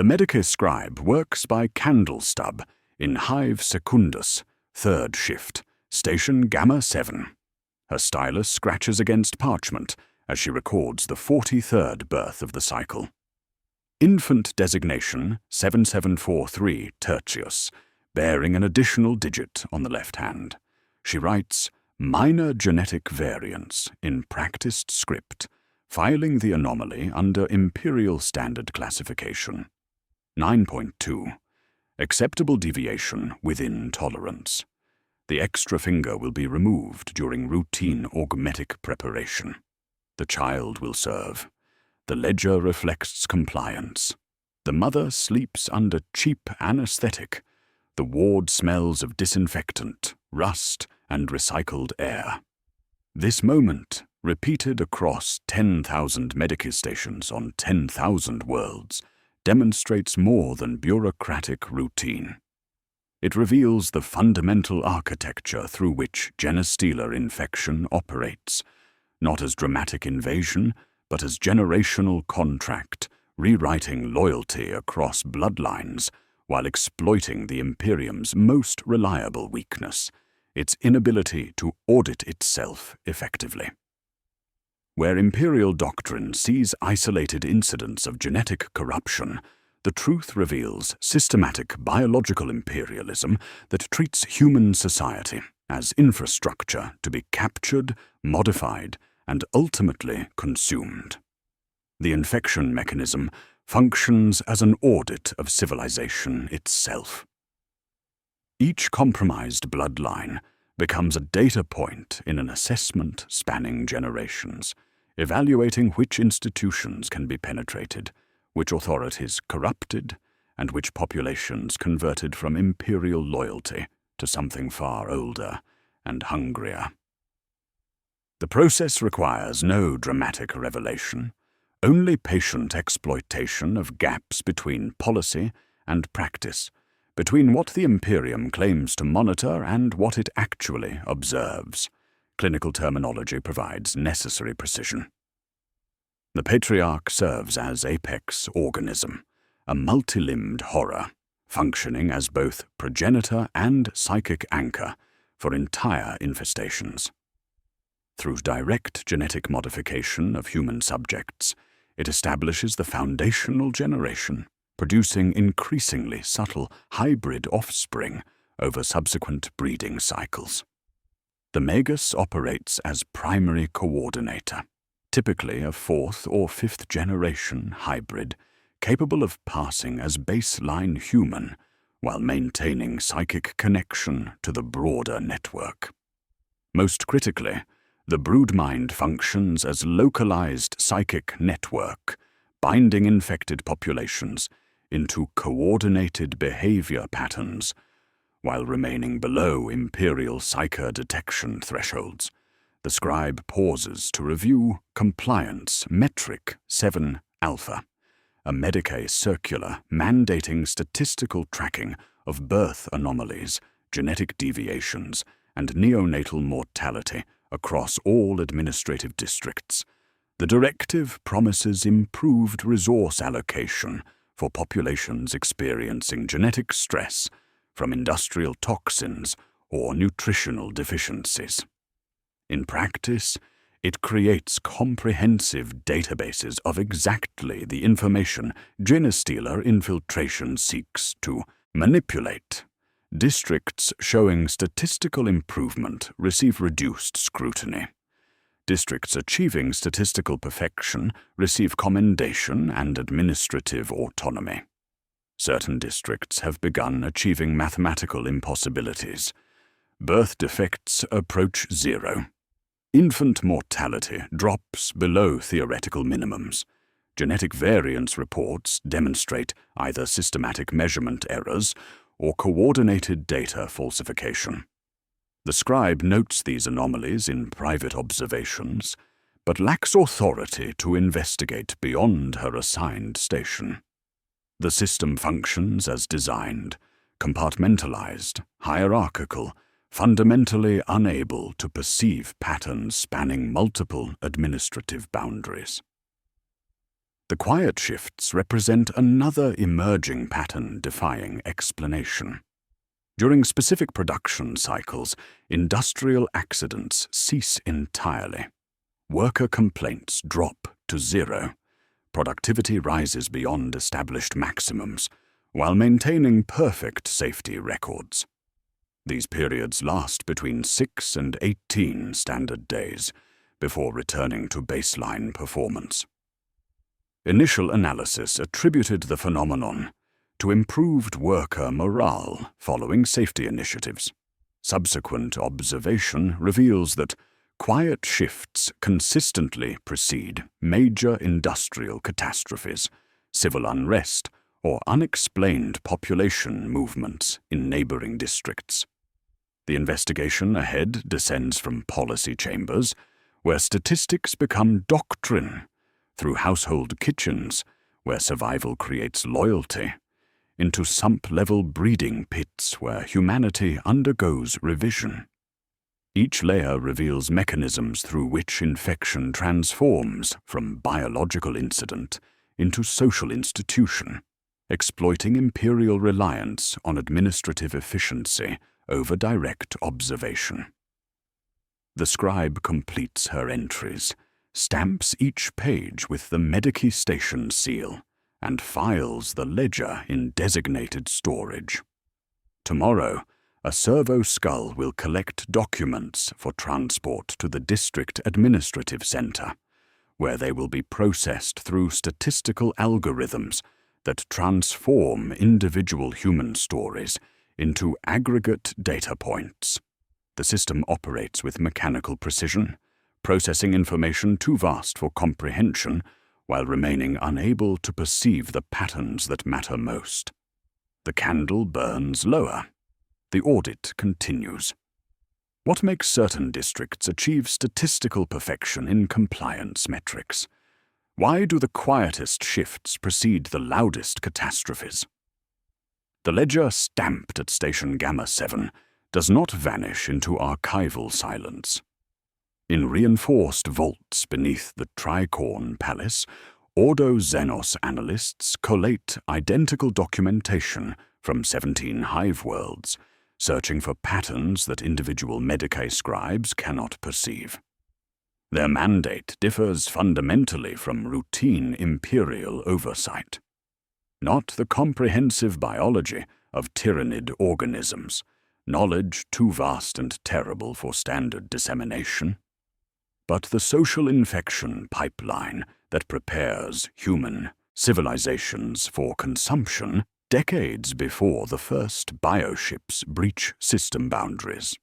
The Medicae scribe works by candle stub in Hive Secundus, 3rd shift, station Gamma 7. Her stylus scratches against parchment as she records the 43rd birth of the cycle. Infant designation 7743 Tertius, bearing an additional digit on the left hand. She writes, "Minor genetic variants" in practiced script, filing the anomaly under Imperial Standard Classification. 9.2. Acceptable deviation within tolerance. The extra finger will be removed during routine augmetic preparation. The child will serve. The ledger reflects compliance. The mother sleeps under cheap anesthetic. The ward smells of disinfectant, rust, and recycled air. This moment, repeated across 10,000 Medicae stations on 10,000 worlds, demonstrates more than bureaucratic routine. It reveals the fundamental architecture through which Genestealer infection operates, not as dramatic invasion, but as generational contract, rewriting loyalty across bloodlines while exploiting the Imperium's most reliable weakness, its inability to audit itself effectively. Where Imperial doctrine sees isolated incidents of genetic corruption, the truth reveals systematic biological imperialism that treats human society as infrastructure to be captured, modified, and ultimately consumed. The infection mechanism functions as an audit of civilization itself. Each compromised bloodline becomes a data point in an assessment spanning generations, evaluating which institutions can be penetrated, which authorities corrupted, and which populations converted from imperial loyalty to something far older and hungrier. The process requires no dramatic revelation, only patient exploitation of gaps between policy and practice, between what the Imperium claims to monitor and what it actually observes. Clinical terminology provides necessary precision. The Patriarch serves as apex organism, a multi-limbed horror, functioning as both progenitor and psychic anchor for entire infestations. Through direct genetic modification of human subjects, it establishes the foundational generation, producing increasingly subtle hybrid offspring over subsequent breeding cycles. The Magus operates as primary coordinator, typically a 4th or 5th generation hybrid, capable of passing as baseline human while maintaining psychic connection to the broader network. Most critically, the broodmind functions as localized psychic network, binding infected populations into coordinated behavior patterns while remaining below Imperial psyker detection thresholds. The scribe pauses to review Compliance Metric 7 Alpha, a Medicae circular mandating statistical tracking of birth anomalies, genetic deviations, and neonatal mortality across all administrative districts. The directive promises improved resource allocation for populations experiencing genetic stress from industrial toxins or nutritional deficiencies. In practice, it creates comprehensive databases of exactly the information Genestealer infiltration seeks to manipulate. Districts showing statistical improvement receive reduced scrutiny. Districts achieving statistical perfection receive commendation and administrative autonomy. Certain districts have begun achieving mathematical impossibilities. Birth defects approach 0. Infant mortality drops below theoretical minimums. Genetic variance reports demonstrate either systematic measurement errors or coordinated data falsification. The scribe notes these anomalies in private observations, but lacks authority to investigate beyond her assigned station. The system functions as designed, compartmentalized, hierarchical, fundamentally unable to perceive patterns spanning multiple administrative boundaries. The quiet shifts represent another emerging pattern defying explanation. During specific production cycles, industrial accidents cease entirely. Worker complaints drop to zero. Productivity rises beyond established maximums, while maintaining perfect safety records. These periods last between 6 and 18 standard days before returning to baseline performance. Initial analysis attributed the phenomenon to improved worker morale following safety initiatives. Subsequent observation reveals that quiet shifts consistently precede major industrial catastrophes, civil unrest, or unexplained population movements in neighboring districts. The investigation ahead descends from policy chambers, where statistics become doctrine, through household kitchens, where survival creates loyalty, into sump-level breeding pits where humanity undergoes revision. Each layer reveals mechanisms through which infection transforms from biological incident into social institution, exploiting imperial reliance on administrative efficiency over direct observation. The scribe completes her entries, stamps each page with the Medici Station seal, and files the ledger in designated storage. Tomorrow, a servo skull will collect documents for transport to the district administrative center, where they will be processed through statistical algorithms that transform individual human stories into aggregate data points. The system operates with mechanical precision, processing information too vast for comprehension while remaining unable to perceive the patterns that matter most. The candle burns lower. The audit continues. What makes certain districts achieve statistical perfection in compliance metrics? Why do the quietest shifts precede the loudest catastrophes? The ledger stamped at Station Gamma 7 does not vanish into archival silence. In reinforced vaults beneath the Tricorn Palace, Ordo Xenos analysts collate identical documentation from 17 Hive worlds, searching for patterns that individual Medici scribes cannot perceive. Their mandate differs fundamentally from routine imperial oversight. Not the comprehensive biology of Tyranid organisms, knowledge too vast and terrible for standard dissemination, but the social infection pipeline that prepares human civilizations for consumption decades before the first bioships breach system boundaries.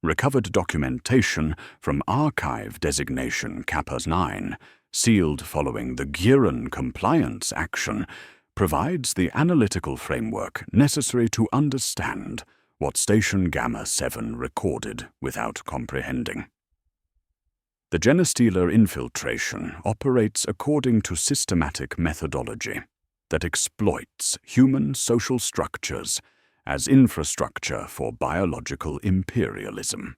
Recovered documentation from archive designation Kappa 9, sealed following the Giran compliance action, provides the analytical framework necessary to understand what Station Gamma 7 recorded without comprehending. The Genestealer infiltration operates according to systematic methodology that exploits human social structures as infrastructure for biological imperialism.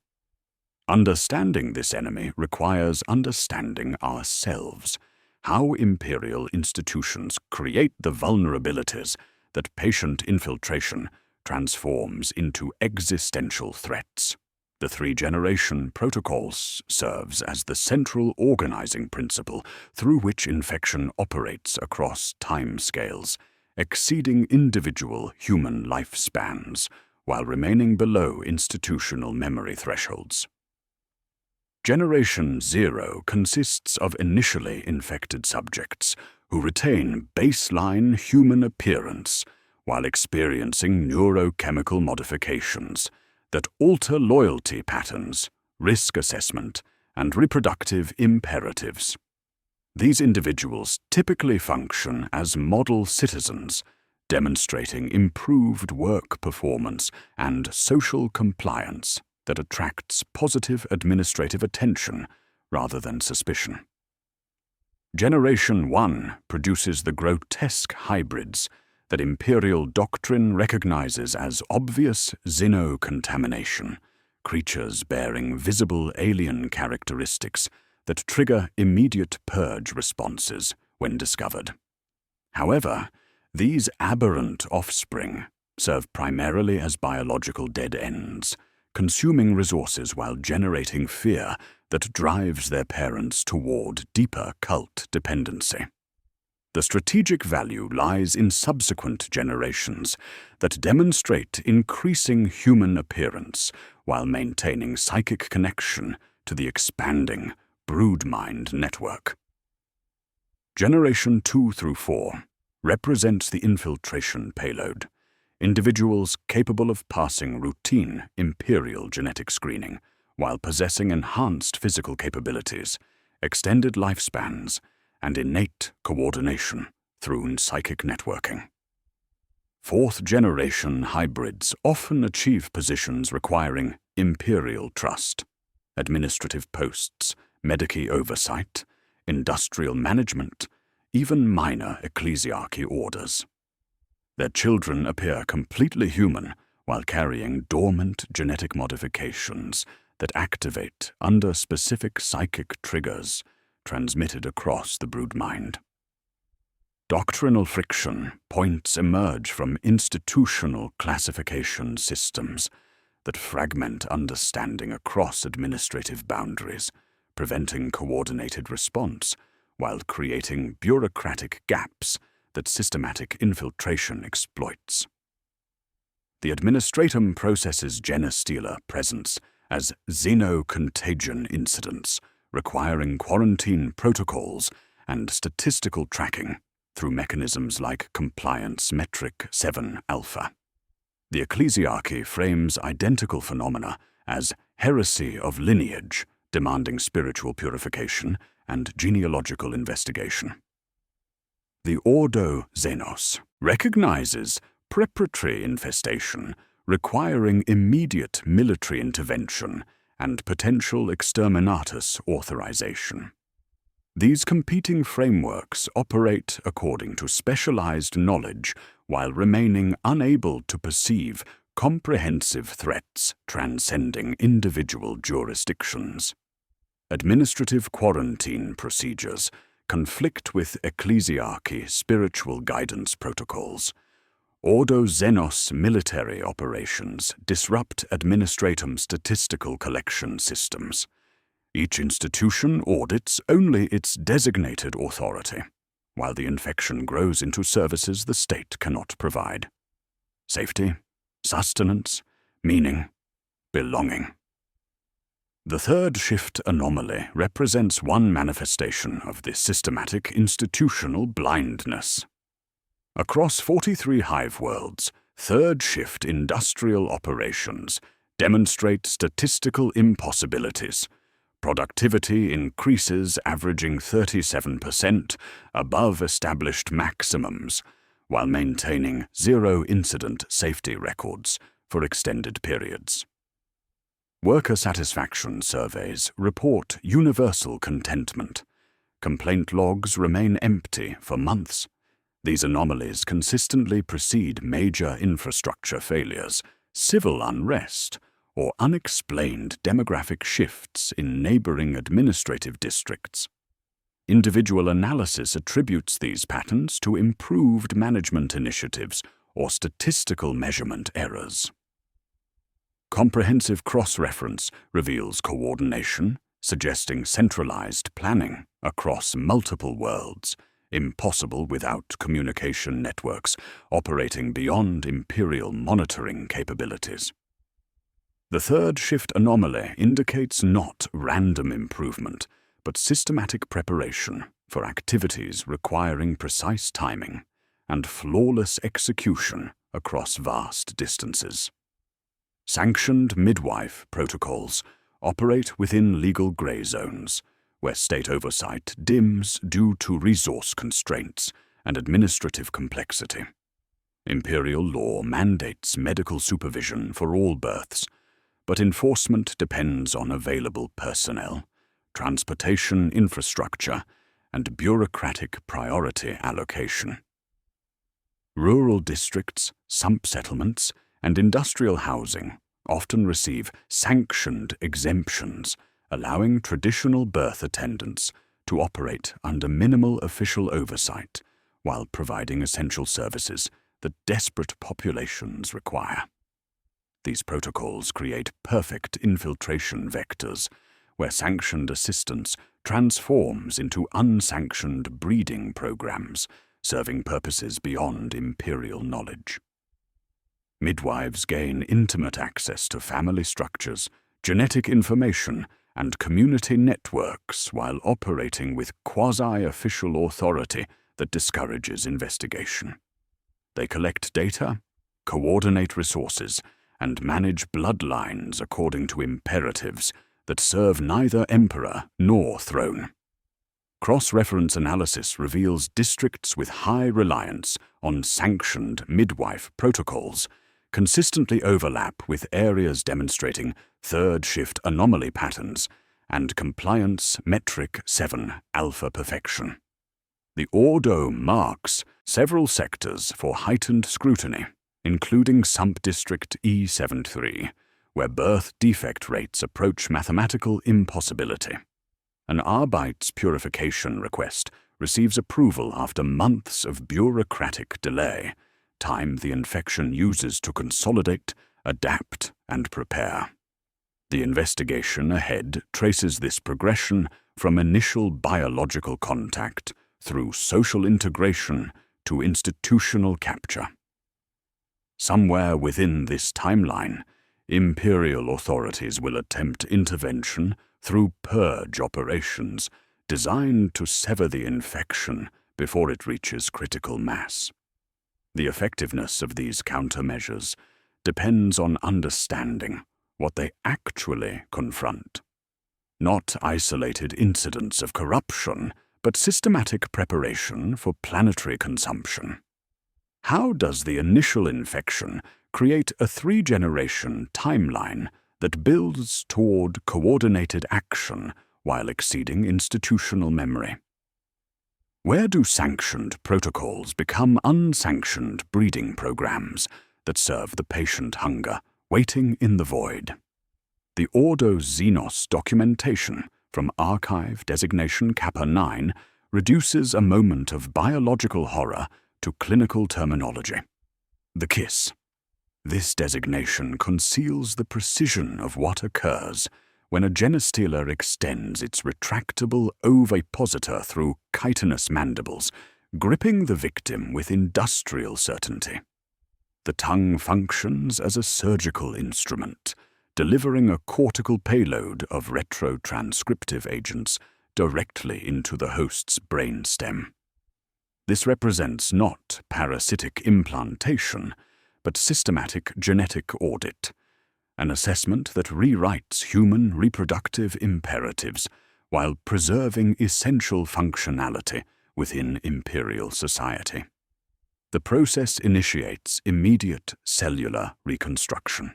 Understanding this enemy requires understanding ourselves, how imperial institutions create the vulnerabilities that patient infiltration transforms into existential threats. The three-generation protocols serves as the central organizing principle through which infection operates across timescales, exceeding individual human lifespans while remaining below institutional memory thresholds. Generation 0 consists of initially infected subjects who retain baseline human appearance while experiencing neurochemical modifications that alter loyalty patterns, risk assessment, and reproductive imperatives. These individuals typically function as model citizens, demonstrating improved work performance and social compliance that attracts positive administrative attention rather than suspicion. Generation 1 produces the grotesque hybrids that imperial doctrine recognizes as obvious xenocontamination, creatures bearing visible alien characteristics that trigger immediate purge responses when discovered. However, these aberrant offspring serve primarily as biological dead ends, consuming resources while generating fear that drives their parents toward deeper cult dependency. The strategic value lies in subsequent generations that demonstrate increasing human appearance while maintaining psychic connection to the expanding brood mind network. Generation 2 through 4 represents the infiltration payload, individuals capable of passing routine imperial genetic screening while possessing enhanced physical capabilities, extended lifespans, and innate coordination through psychic networking. Fourth-generation hybrids often achieve positions requiring imperial trust, administrative posts, medici oversight, industrial management, even minor ecclesiarchy orders. Their children appear completely human while carrying dormant genetic modifications that activate under specific psychic triggers transmitted across the brood mind. Doctrinal friction points emerge from institutional classification systems that fragment understanding across administrative boundaries, preventing coordinated response while creating bureaucratic gaps that systematic infiltration exploits. The administratum processes Genestealer presence as xenocontagion incidents, requiring quarantine protocols and statistical tracking through mechanisms like Compliance Metric 7 Alpha. The ecclesiarchy frames identical phenomena as heresy of lineage, demanding spiritual purification and genealogical investigation. The Ordo Xenos recognizes preparatory infestation requiring immediate military intervention and potential exterminatus authorization. These competing frameworks operate according to specialized knowledge while remaining unable to perceive comprehensive threats transcending individual jurisdictions. Administrative quarantine procedures conflict with ecclesiarchy spiritual guidance protocols. Ordo Xenos military operations disrupt administratum statistical collection systems. Each institution audits only its designated authority, while the infection grows into services the state cannot provide. Safety, sustenance, meaning, belonging. The third shift anomaly represents one manifestation of the systematic institutional blindness. Across 43 hive worlds, third shift industrial operations demonstrate statistical impossibilities. Productivity increases averaging 37% above established maximums, while maintaining zero-incident safety records for extended periods. Worker satisfaction surveys report universal contentment. Complaint logs remain empty for months. These anomalies consistently precede major infrastructure failures, civil unrest, or unexplained demographic shifts in neighboring administrative districts. Individual analysis attributes these patterns to improved management initiatives or statistical measurement errors. Comprehensive cross-reference reveals coordination, suggesting centralized planning across multiple worlds, impossible without communication networks operating beyond imperial monitoring capabilities. The third shift anomaly indicates not random improvement, but systematic preparation for activities requiring precise timing and flawless execution across vast distances. Sanctioned midwife protocols operate within legal gray zones, where state oversight dims due to resource constraints and administrative complexity. Imperial law mandates medical supervision for all births, but enforcement depends on available personnel, transportation infrastructure, and bureaucratic priority allocation. Rural districts, sump settlements, and industrial housing often receive sanctioned exemptions, allowing traditional birth attendants to operate under minimal official oversight while providing essential services that desperate populations require. These protocols create perfect infiltration vectors, where sanctioned assistance transforms into unsanctioned breeding programs, serving purposes beyond imperial knowledge. Midwives gain intimate access to family structures, genetic information, and community networks while operating with quasi-official authority that discourages investigation. They collect data, coordinate resources, and manage bloodlines according to imperatives that serve neither emperor nor throne. Cross-reference analysis reveals districts with high reliance on sanctioned midwife protocols consistently overlap with areas demonstrating third-shift anomaly patterns and compliance metric 7 alpha perfection. The Ordo marks several sectors for heightened scrutiny, including Sump District E73, where birth defect rates approach mathematical impossibility. An Arbite's purification request receives approval after months of bureaucratic delay, time the infection uses to consolidate, adapt, and prepare. The investigation ahead traces this progression from initial biological contact through social integration to institutional capture. Somewhere within this timeline, imperial authorities will attempt intervention through purge operations designed to sever the infection before it reaches critical mass. The effectiveness of these countermeasures depends on understanding what they actually confront. Not isolated incidents of corruption, but systematic preparation for planetary consumption. How does the initial infection create a 3-generation timeline that builds toward coordinated action while exceeding institutional memory? Where do sanctioned protocols become unsanctioned breeding programs that serve the patient hunger waiting in the void? The Ordo Xenos documentation from Archive Designation Kappa 9 reduces a moment of biological horror to clinical terminology. The kiss. This designation conceals the precision of what occurs when a genestealer extends its retractable ovipositor through chitinous mandibles, gripping the victim with industrial certainty. The tongue functions as a surgical instrument, delivering a cortical payload of retrotranscriptive agents directly into the host's brainstem. This represents not parasitic implantation, but systematic genetic audit, an assessment that rewrites human reproductive imperatives while preserving essential functionality within imperial society. The process initiates immediate cellular reconstruction.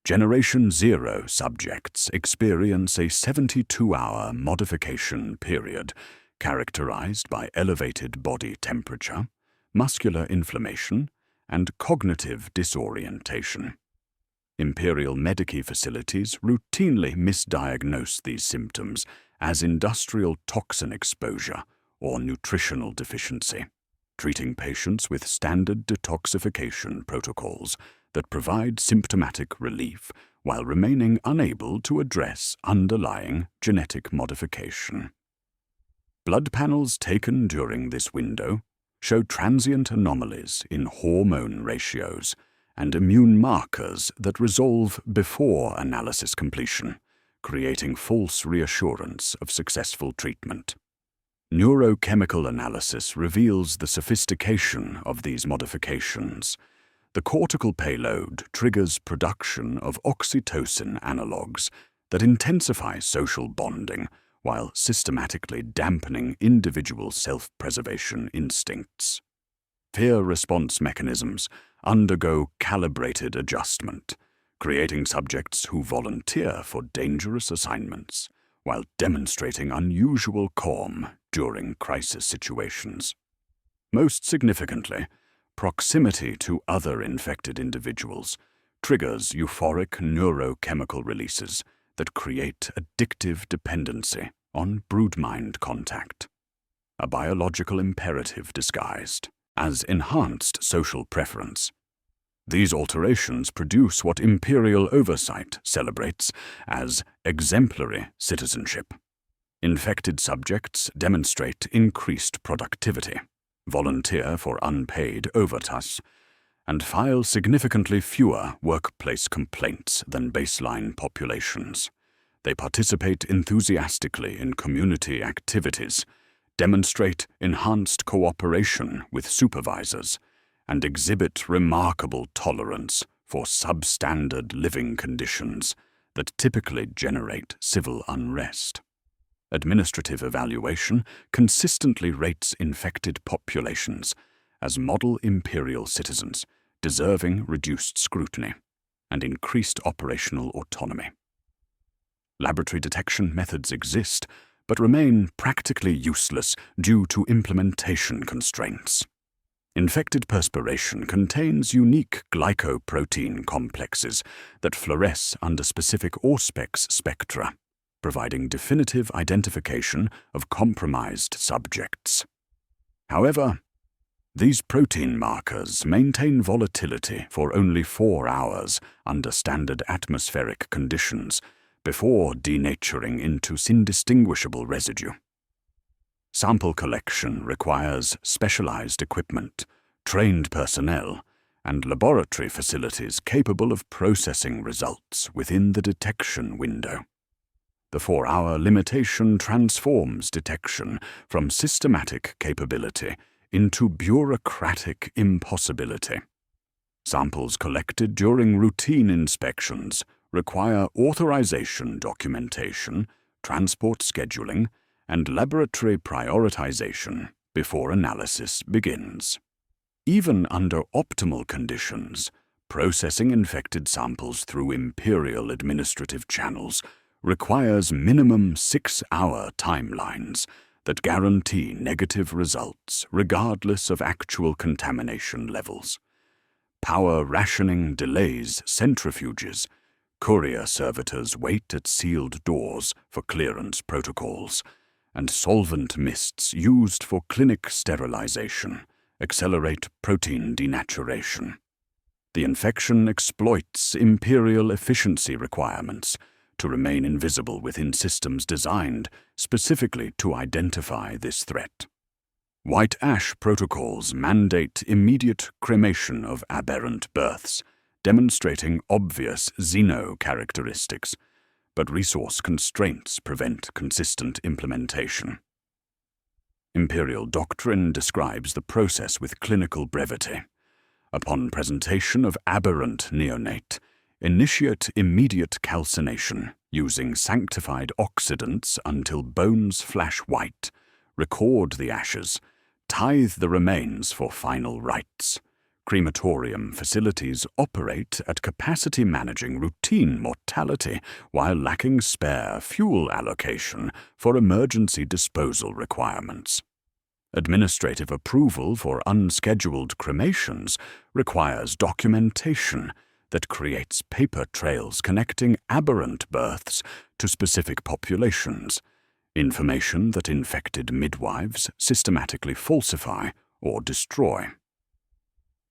Generation 0 subjects experience a 72-hour modification period characterized by elevated body temperature, muscular inflammation, and cognitive disorientation. Imperial Medici facilities routinely misdiagnose these symptoms as industrial toxin exposure or nutritional deficiency, treating patients with standard detoxification protocols that provide symptomatic relief while remaining unable to address underlying genetic modification. Blood panels taken during this window show transient anomalies in hormone ratios and immune markers that resolve before analysis completion, creating false reassurance of successful treatment. Neurochemical analysis reveals the sophistication of these modifications. The cortical payload triggers production of oxytocin analogues that intensify social bonding while systematically dampening individual self-preservation instincts. Fear response mechanisms undergo calibrated adjustment, creating subjects who volunteer for dangerous assignments while demonstrating unusual calm during crisis situations. Most significantly, proximity to other infected individuals triggers euphoric neurochemical releases that create addictive dependency on broodmind contact, a biological imperative disguised as enhanced social preference. These alterations produce what imperial oversight celebrates as exemplary citizenship. Infected subjects demonstrate increased productivity, volunteer for unpaid overtas, and file significantly fewer workplace complaints than baseline populations. They participate enthusiastically in community activities, demonstrate enhanced cooperation with supervisors, and exhibit remarkable tolerance for substandard living conditions that typically generate civil unrest. Administrative evaluation consistently rates infected populations as model imperial citizens, deserving reduced scrutiny and increased operational autonomy. Laboratory detection methods exist, but remain practically useless due to implementation constraints. Infected perspiration contains unique glycoprotein complexes that fluoresce under specific Auspex spectra, providing definitive identification of compromised subjects. However, these protein markers maintain volatility for only 4 hours under standard atmospheric conditions before denaturing into indistinguishable residue. Sample collection requires specialized equipment, trained personnel, and laboratory facilities capable of processing results within the detection window. The 4-hour limitation transforms detection from systematic capability into bureaucratic impossibility. Samples collected during routine inspections require authorization documentation, transport scheduling, and laboratory prioritization before analysis begins. Even under optimal conditions, processing infected samples through imperial administrative channels requires minimum 6-hour timelines that guarantee negative results regardless of actual contamination levels. Power rationing delays centrifuges, courier servitors wait at sealed doors for clearance protocols, and solvent mists used for clinic sterilization accelerate protein denaturation. The infection exploits imperial efficiency requirements to remain invisible within systems designed specifically to identify this threat. White ash protocols mandate immediate cremation of aberrant births, demonstrating obvious xeno-characteristics, but resource constraints prevent consistent implementation. Imperial doctrine describes the process with clinical brevity. Upon presentation of aberrant neonate, initiate immediate calcination using sanctified oxidants until bones flash white, record the ashes, tithe the remains for final rites. Crematorium facilities operate at capacity managing routine mortality while lacking spare fuel allocation for emergency disposal requirements. Administrative approval for unscheduled cremations requires documentation that creates paper trails connecting aberrant births to specific populations, information that infected midwives systematically falsify or destroy.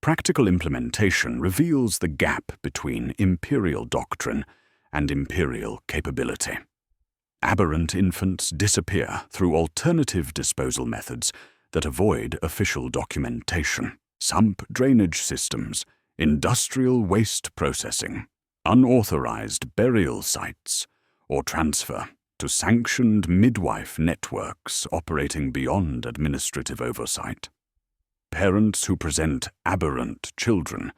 Practical implementation reveals the gap between imperial doctrine and imperial capability. Aberrant infants disappear through alternative disposal methods that avoid official documentation, sump drainage systems, industrial waste processing, unauthorized burial sites, or transfer to sanctioned midwife networks operating beyond administrative oversight. Parents who present aberrant children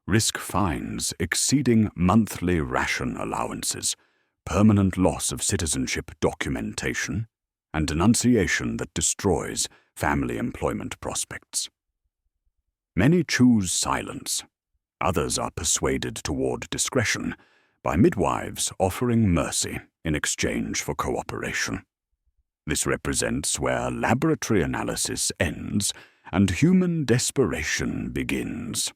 risk fines exceeding monthly ration allowances, permanent loss of citizenship documentation, and denunciation that destroys family employment prospects. Many choose silence. Others are persuaded toward discretion by midwives offering mercy in exchange for cooperation. This represents where laboratory analysis ends and human desperation begins.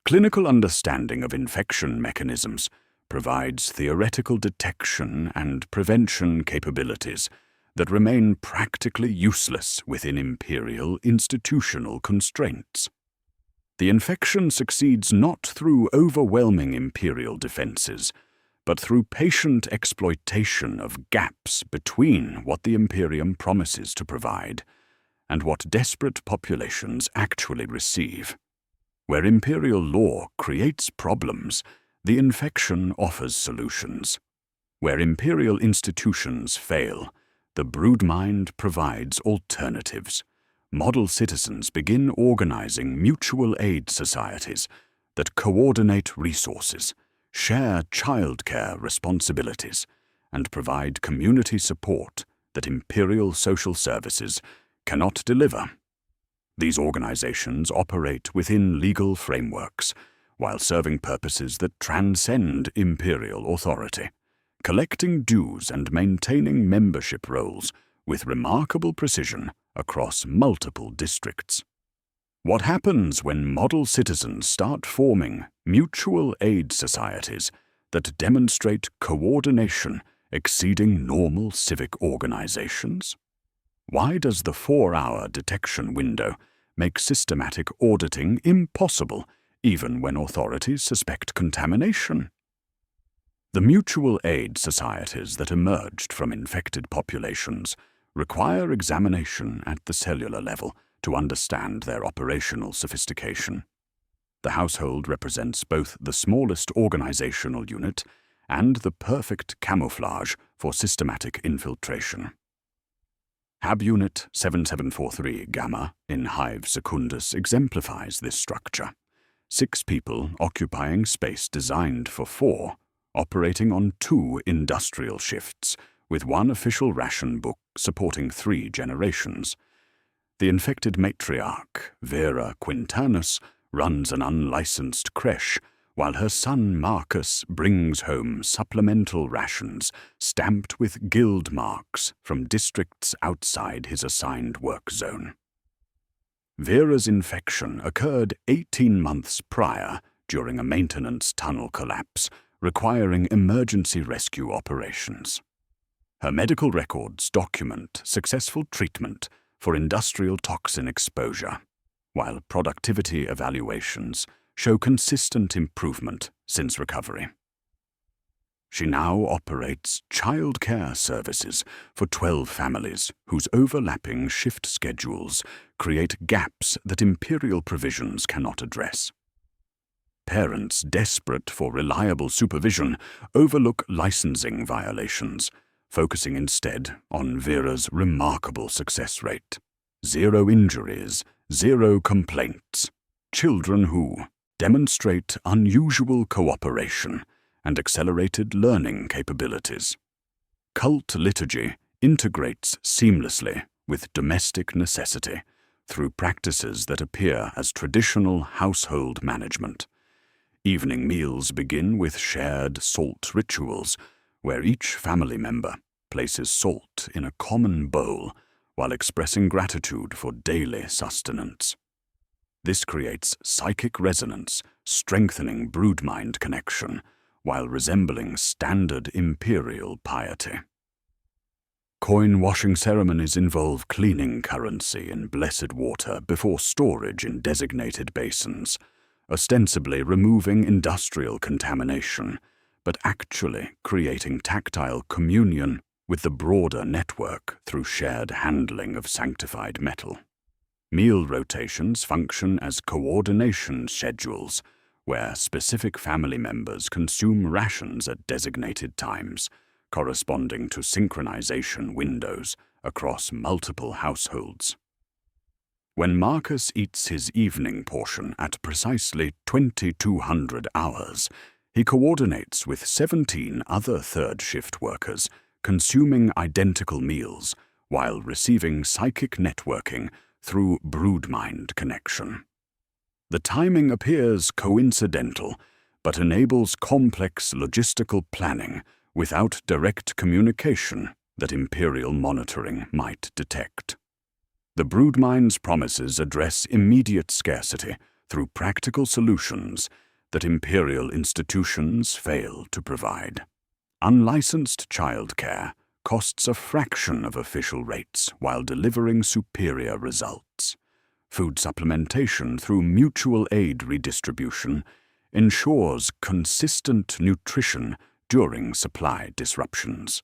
Clinical understanding of infection mechanisms provides theoretical detection and prevention capabilities that remain practically useless within Imperial institutional constraints. The infection succeeds not through overwhelming Imperial defenses, but through patient exploitation of gaps between what the Imperium promises to provide and what desperate populations actually receive. Where Imperial law creates problems, the infection offers solutions. Where Imperial institutions fail, the broodmind provides alternatives. Model citizens begin organizing mutual aid societies that coordinate resources, share childcare responsibilities, and provide community support that Imperial social services cannot deliver. These organizations operate within legal frameworks, while serving purposes that transcend Imperial authority, collecting dues and maintaining membership rolls with remarkable precision across multiple districts. What happens when model citizens start forming mutual aid societies that demonstrate coordination exceeding normal civic organizations? Why does the 4-hour detection window make systematic auditing impossible even when authorities suspect contamination? The mutual aid societies that emerged from infected populations require examination at the cellular level to understand their operational sophistication. The household represents both the smallest organizational unit and the perfect camouflage for systematic infiltration. Hab Unit 7743 Gamma in Hive Secundus exemplifies this structure. 6 people occupying space designed for 4, operating on 2 industrial shifts, with 1 official ration book supporting 3 generations. The infected matriarch, Vera Quintanus, runs an unlicensed creche, while her son Marcus brings home supplemental rations stamped with guild marks from districts outside his assigned work zone. Vera's infection occurred 18 months prior during a maintenance tunnel collapse, requiring emergency rescue operations. Her medical records document successful treatment for industrial toxin exposure, while productivity evaluations show consistent improvement since recovery. She now operates childcare services for 12 families whose overlapping shift schedules create gaps that Imperial provisions cannot address. Parents desperate for reliable supervision overlook licensing violations, focusing instead on Vera's remarkable success rate. 0 injuries, 0 complaints. Children who demonstrate unusual cooperation and accelerated learning capabilities. Cult liturgy integrates seamlessly with domestic necessity through practices that appear as traditional household management. Evening meals begin with shared salt rituals, where each family member places salt in a common bowl while expressing gratitude for daily sustenance. This creates psychic resonance, strengthening broodmind connection, while resembling standard Imperial piety. Coin-washing ceremonies involve cleaning currency in blessed water before storage in designated basins, ostensibly removing industrial contamination, but actually creating tactile communion with the broader network through shared handling of sanctified metal. Meal rotations function as coordination schedules, where specific family members consume rations at designated times, corresponding to synchronization windows across multiple households. When Marcus eats his evening portion at precisely 2200 hours, he coordinates with 17 other third-shift workers, consuming identical meals while receiving psychic networking through broodmind connection. The timing appears coincidental, but enables complex logistical planning without direct communication that Imperial monitoring might detect. The broodmind's promises address immediate scarcity through practical solutions that Imperial institutions fail to provide. Unlicensed childcare, costs a fraction of official rates while delivering superior results. Food supplementation through mutual aid redistribution ensures consistent nutrition during supply disruptions.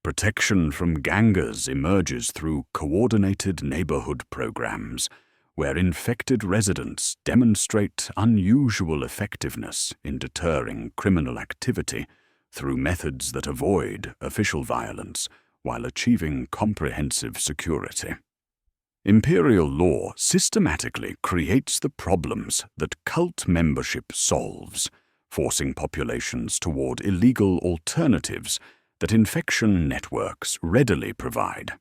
Protection from gangers emerges through coordinated neighborhood programs, where infected residents demonstrate unusual effectiveness in deterring criminal activity through methods that avoid official violence while achieving comprehensive security. Imperial law systematically creates the problems that cult membership solves, forcing populations toward illegal alternatives that infection networks readily provide.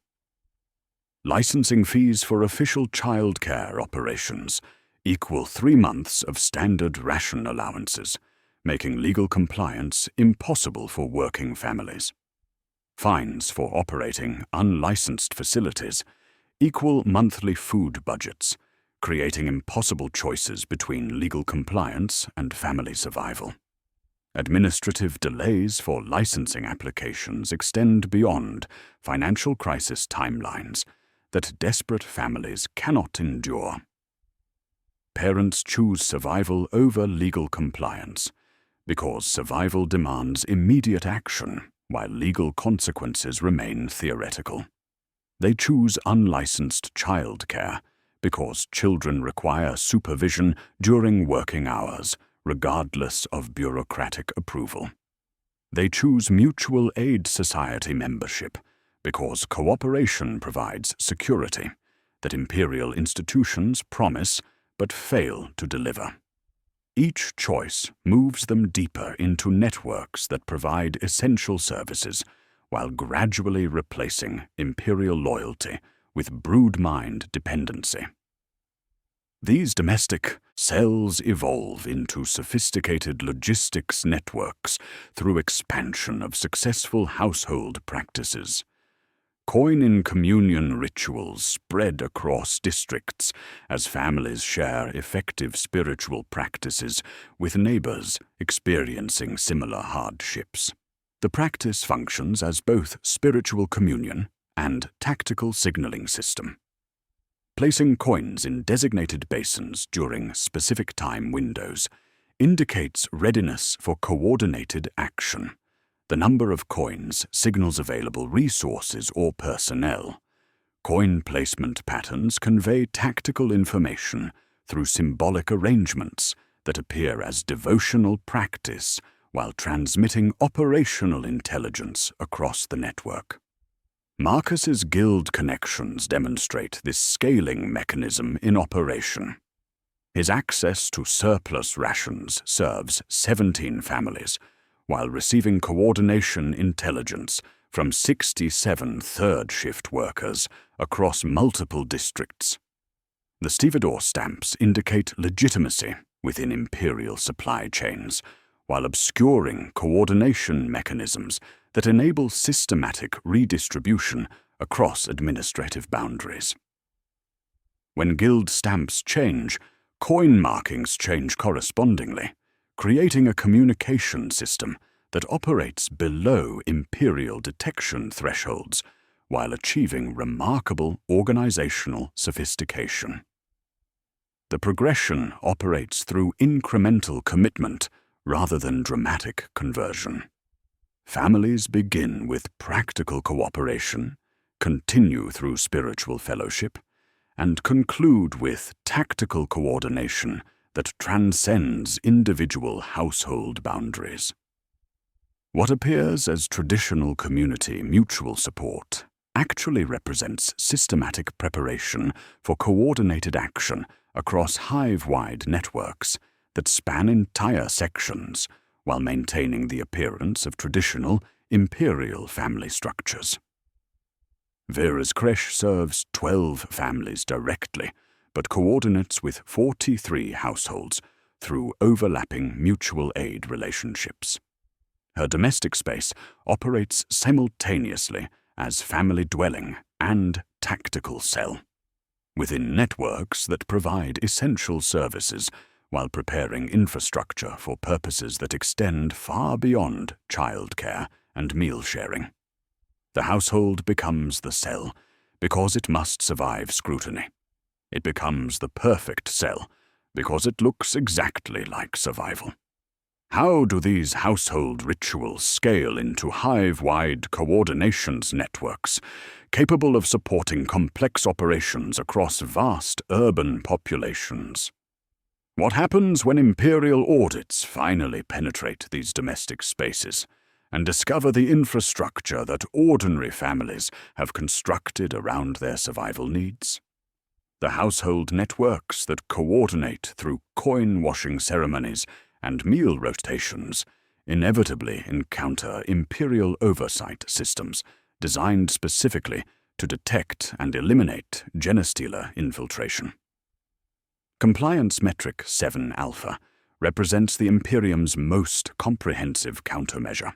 Licensing fees for official childcare operations equal 3 months of standard ration allowances, making legal compliance impossible for working families. Fines for operating unlicensed facilities equal monthly food budgets, creating impossible choices between legal compliance and family survival. Administrative delays for licensing applications extend beyond financial crisis timelines that desperate families cannot endure. Parents choose survival over legal compliance because survival demands immediate action while legal consequences remain theoretical. They choose unlicensed childcare because children require supervision during working hours, regardless of bureaucratic approval. They choose mutual aid society membership because cooperation provides security that imperial institutions promise but fail to deliver. Each choice moves them deeper into networks that provide essential services while gradually replacing imperial loyalty with brood-mind dependency. These domestic cells evolve into sophisticated logistics networks through expansion of successful household practices. Coin-in-communion rituals spread across districts as families share effective spiritual practices with neighbors experiencing similar hardships. The practice functions as both spiritual communion and tactical signaling system. Placing coins in designated basins during specific time windows indicates readiness for coordinated action. The number of coins signals available resources or personnel. Coin placement patterns convey tactical information through symbolic arrangements that appear as devotional practice while transmitting operational intelligence across the network. Marcus's guild connections demonstrate this scaling mechanism in operation. His access to surplus rations serves 17 families, while receiving coordination intelligence from 67 third-shift workers across multiple districts. The stevedore stamps indicate legitimacy within imperial supply chains, while obscuring coordination mechanisms that enable systematic redistribution across administrative boundaries. When guild stamps change, coin markings change correspondingly, creating a communication system that operates below imperial detection thresholds while achieving remarkable organizational sophistication. The progression operates through incremental commitment rather than dramatic conversion. Families begin with practical cooperation, continue through spiritual fellowship, and conclude with tactical coordination that transcends individual household boundaries. What appears as traditional community mutual support actually represents systematic preparation for coordinated action across hive-wide networks that span entire sections while maintaining the appearance of traditional imperial family structures. Vera's creche serves 12 families directly, but coordinates with 43 households through overlapping mutual aid relationships. Her domestic space operates simultaneously as family dwelling and tactical cell, within networks that provide essential services while preparing infrastructure for purposes that extend far beyond childcare and meal sharing. The household becomes the cell, because it must survive scrutiny. It becomes the perfect cell, because it looks exactly like survival. How do these household rituals scale into hive-wide coordinations networks, capable of supporting complex operations across vast urban populations? What happens when Imperial audits finally penetrate these domestic spaces and discover the infrastructure that ordinary families have constructed around their survival needs? The household networks that coordinate through coin-washing ceremonies and meal rotations inevitably encounter Imperial oversight systems designed specifically to detect and eliminate Genestealer infiltration. Compliance Metric 7 Alpha represents the Imperium's most comprehensive countermeasure,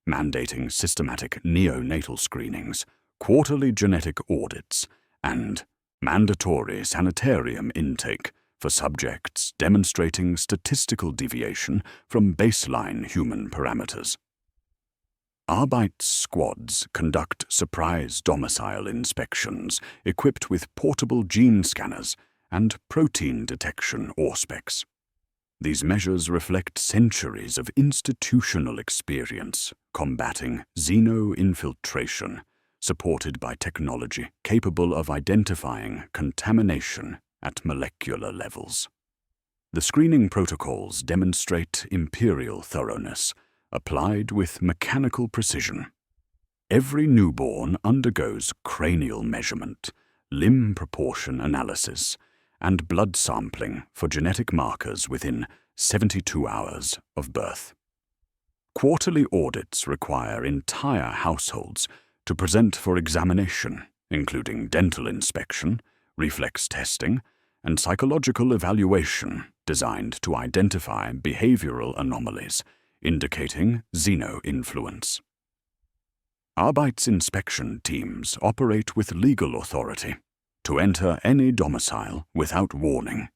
mandating systematic neonatal screenings, quarterly genetic audits, and mandatory sanitarium intake for subjects demonstrating statistical deviation from baseline human parameters. Arbeit squads conduct surprise domicile inspections equipped with portable gene scanners and protein detection auspex. These measures reflect centuries of institutional experience combating xeno-infiltration, supported by technology capable of identifying contamination at molecular levels. The screening protocols demonstrate Imperial thoroughness, applied with mechanical precision. Every newborn undergoes cranial measurement, limb proportion analysis, and blood sampling for genetic markers within 72 hours of birth. Quarterly audits require entire households to present for examination, including dental inspection, reflex testing, and psychological evaluation designed to identify behavioral anomalies indicating xeno-influence. Arbeit's inspection teams operate with legal authority to enter any domicile without warning,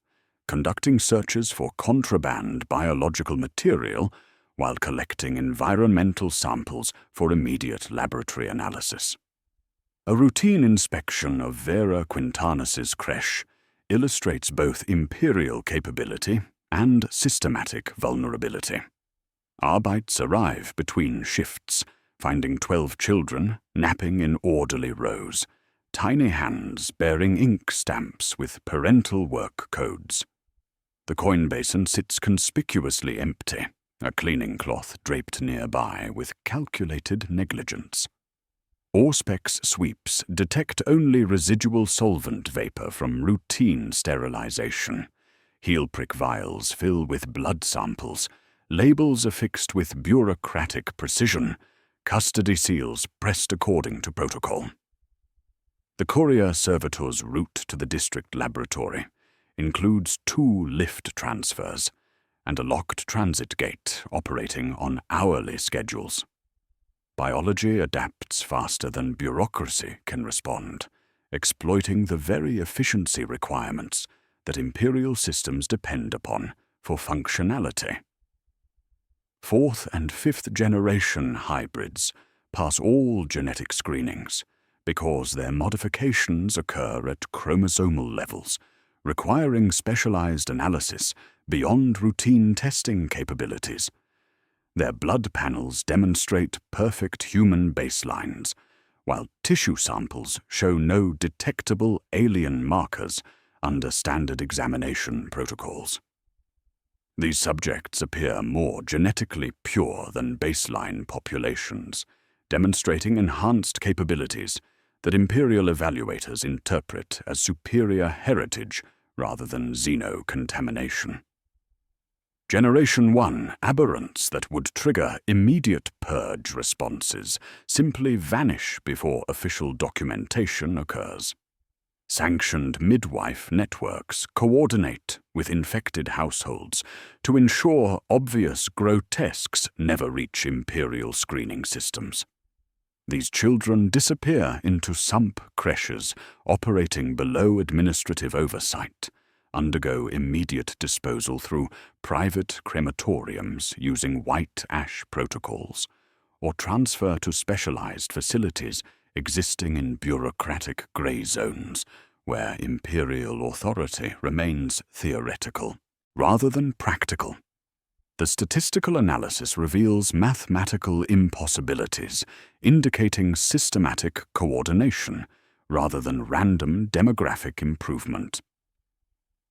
conducting searches for contraband biological material while collecting environmental samples for immediate laboratory analysis. A routine inspection of Vera Quintanus's creche illustrates both Imperial capability and systematic vulnerability. Arbeits arrive between shifts, finding 12 children napping in orderly rows, tiny hands bearing ink stamps with parental work codes. The coin basin sits conspicuously empty, a cleaning cloth draped nearby with calculated negligence. Auspex sweeps detect only residual solvent vapor from routine sterilization. Heel prick vials fill with blood samples, labels affixed with bureaucratic precision, custody seals pressed according to protocol. The courier servitor's route to the district laboratory includes 2 lift transfers and a locked transit gate operating on hourly schedules. Biology adapts faster than bureaucracy can respond, exploiting the very efficiency requirements that Imperial systems depend upon for functionality. 4th and 5th generation hybrids pass all genetic screenings because their modifications occur at chromosomal levels, requiring specialized analysis beyond routine testing capabilities. Their blood panels demonstrate perfect human baselines, while tissue samples show no detectable alien markers under standard examination protocols. These subjects appear more genetically pure than baseline populations, demonstrating enhanced capabilities that Imperial evaluators interpret as superior heritage rather than xeno-contamination. Generation 1 aberrants that would trigger immediate purge responses simply vanish before official documentation occurs. Sanctioned midwife networks coordinate with infected households to ensure obvious grotesques never reach Imperial screening systems. These children disappear into sump creches operating below administrative oversight, undergo immediate disposal through private crematoriums using white ash protocols, or transfer to specialized facilities existing in bureaucratic gray zones, where imperial authority remains theoretical rather than practical. The statistical analysis reveals mathematical impossibilities, indicating systematic coordination rather than random demographic improvement.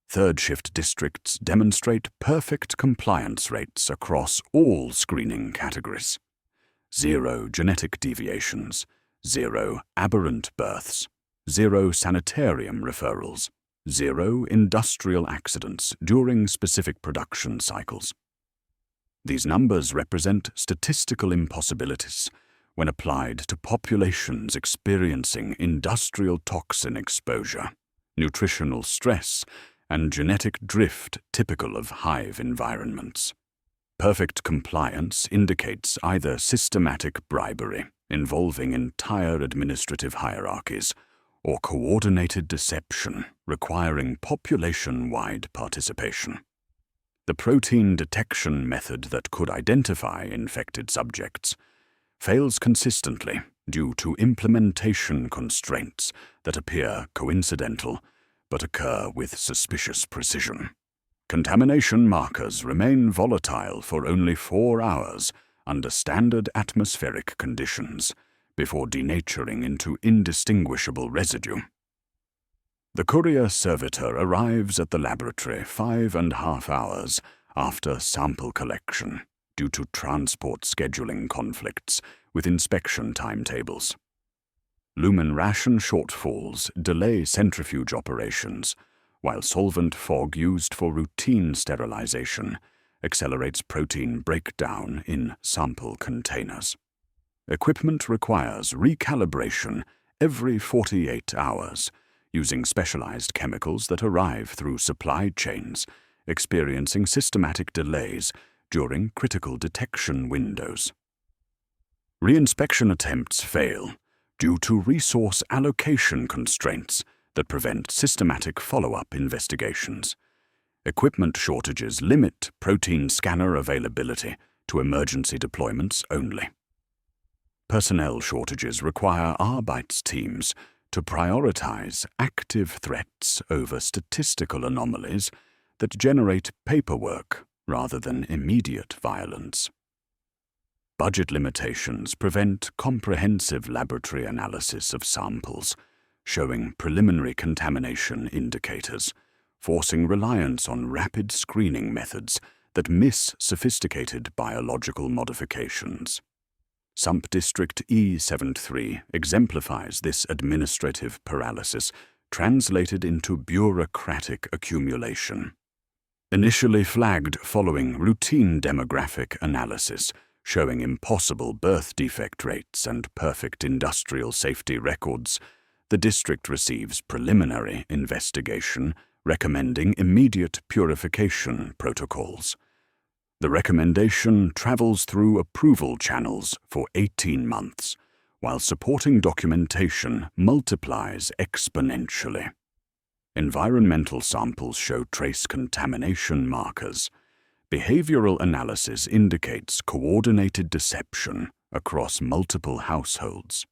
Third shift districts demonstrate perfect compliance rates across all screening categories. 0 genetic deviations, 0 aberrant births, 0 sanitarium referrals, 0 industrial accidents during specific production cycles. These numbers represent statistical impossibilities when applied to populations experiencing industrial toxin exposure, nutritional stress, and genetic drift typical of hive environments. Perfect compliance indicates either systematic bribery involving entire administrative hierarchies or coordinated deception requiring population-wide participation. The protein detection method that could identify infected subjects fails consistently due to implementation constraints that appear coincidental but occur with suspicious precision. Contamination markers remain volatile for only 4 hours under standard atmospheric conditions before denaturing into indistinguishable residue. The courier servitor arrives at the laboratory 5.5 hours after sample collection due to transport scheduling conflicts with inspection timetables. Lumen ration shortfalls delay centrifuge operations, while solvent fog used for routine sterilization accelerates protein breakdown in sample containers. Equipment requires recalibration every 48 hours, using specialized chemicals that arrive through supply chains, experiencing systematic delays during critical detection windows. Reinspection attempts fail due to resource allocation constraints that prevent systematic follow-up investigations. Equipment shortages limit protein scanner availability to emergency deployments only. Personnel shortages require Arbeits teams to prioritize active threats over statistical anomalies that generate paperwork rather than immediate violence. Budget limitations prevent comprehensive laboratory analysis of samples, showing preliminary contamination indicators, forcing reliance on rapid screening methods that miss sophisticated biological modifications. Sump District E73 exemplifies this administrative paralysis translated into bureaucratic accumulation. Initially flagged following routine demographic analysis, showing impossible birth defect rates and perfect industrial safety records, the district receives preliminary investigation recommending immediate purification protocols. The recommendation travels through approval channels for 18 months, while supporting documentation multiplies exponentially. Environmental samples show trace contamination markers. Behavioral analysis indicates coordinated deception across multiple households.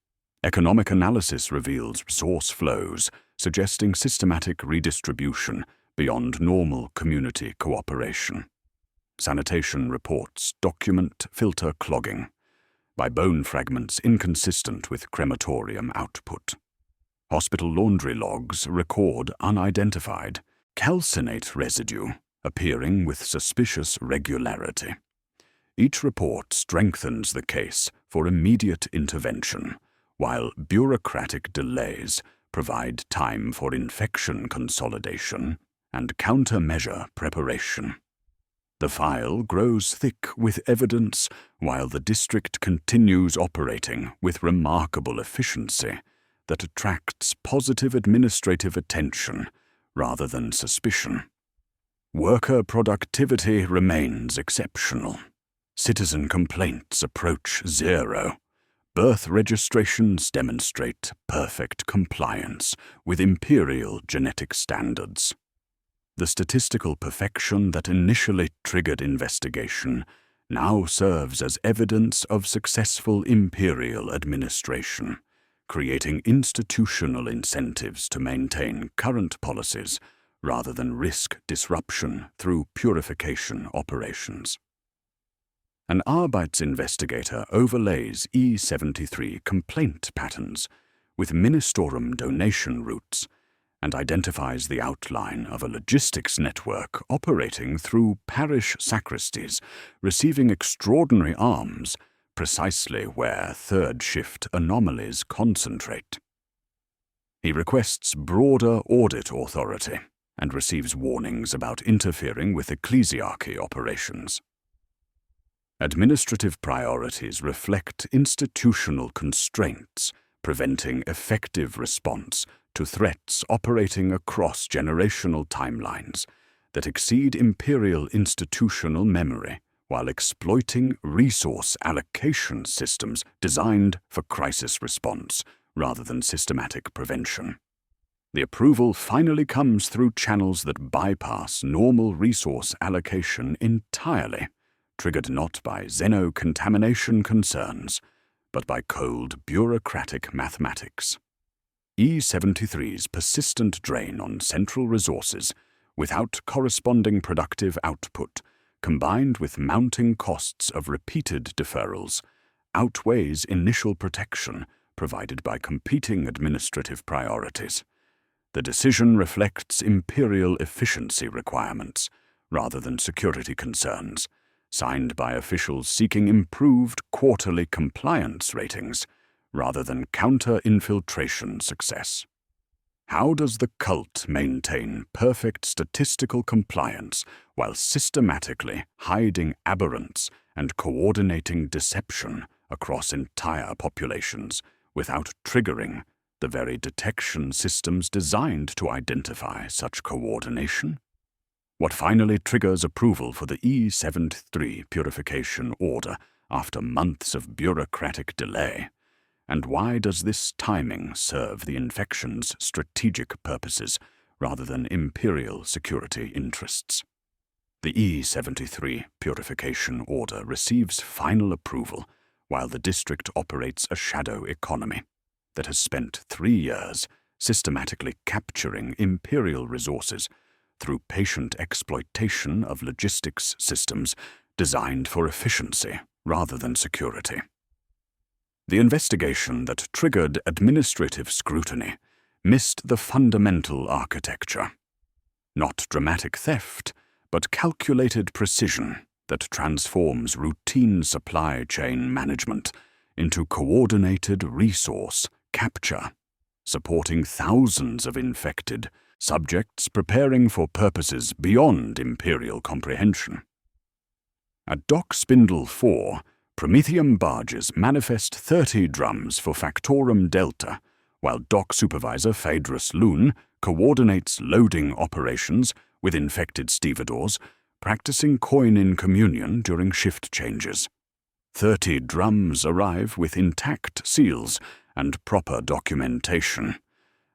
Economic analysis reveals resource flows, suggesting systematic redistribution beyond normal community cooperation. Sanitation reports document filter clogging by bone fragments inconsistent with crematorium output. Hospital laundry logs record unidentified calcinate residue appearing with suspicious regularity. Each report strengthens the case for immediate intervention, while bureaucratic delays provide time for infection consolidation and countermeasure preparation. The file grows thick with evidence while the district continues operating with remarkable efficiency that attracts positive administrative attention rather than suspicion. Worker productivity remains exceptional. Citizen complaints approach 0. Birth registrations demonstrate perfect compliance with imperial genetic standards. The statistical perfection that initially triggered investigation now serves as evidence of successful imperial administration, creating institutional incentives to maintain current policies rather than risk disruption through purification operations. An Arbeitsinvestigator overlays E73 complaint patterns with Ministorum donation routes and identifies the outline of a logistics network operating through parish sacristies, receiving extraordinary alms precisely where third shift anomalies concentrate. He requests broader audit authority and receives warnings about interfering with ecclesiarchy operations. Administrative priorities reflect institutional constraints, preventing effective response to threats operating across generational timelines that exceed imperial institutional memory while exploiting resource allocation systems designed for crisis response rather than systematic prevention. The approval finally comes through channels that bypass normal resource allocation entirely, triggered not by xenocontamination concerns, but by cold bureaucratic mathematics. E73's persistent drain on central resources, without corresponding productive output, combined with mounting costs of repeated deferrals, outweighs initial protection provided by competing administrative priorities. The decision reflects imperial efficiency requirements, rather than security concerns, signed by officials seeking improved quarterly compliance ratings, rather than counter-infiltration success. How does the cult maintain perfect statistical compliance while systematically hiding aberrants and coordinating deception across entire populations without triggering the very detection systems designed to identify such coordination? What finally triggers approval for the E73 purification order after months of bureaucratic delay? And why does this timing serve the infection's strategic purposes rather than imperial security interests? The E73 purification order receives final approval while the district operates a shadow economy that has spent 3 years systematically capturing imperial resources through patient exploitation of logistics systems designed for efficiency rather than security. The investigation that triggered administrative scrutiny missed the fundamental architecture. Not dramatic theft, but calculated precision that transforms routine supply chain management into coordinated resource capture, supporting thousands of infected subjects preparing for purposes beyond imperial comprehension. At Dock Spindle 4, Prometheum barges manifest 30 drums for Factorum Delta, while Dock Supervisor Phaedrus Loon coordinates loading operations with infected stevedores, practicing coin-in communion during shift changes. 30 drums arrive with intact seals and proper documentation,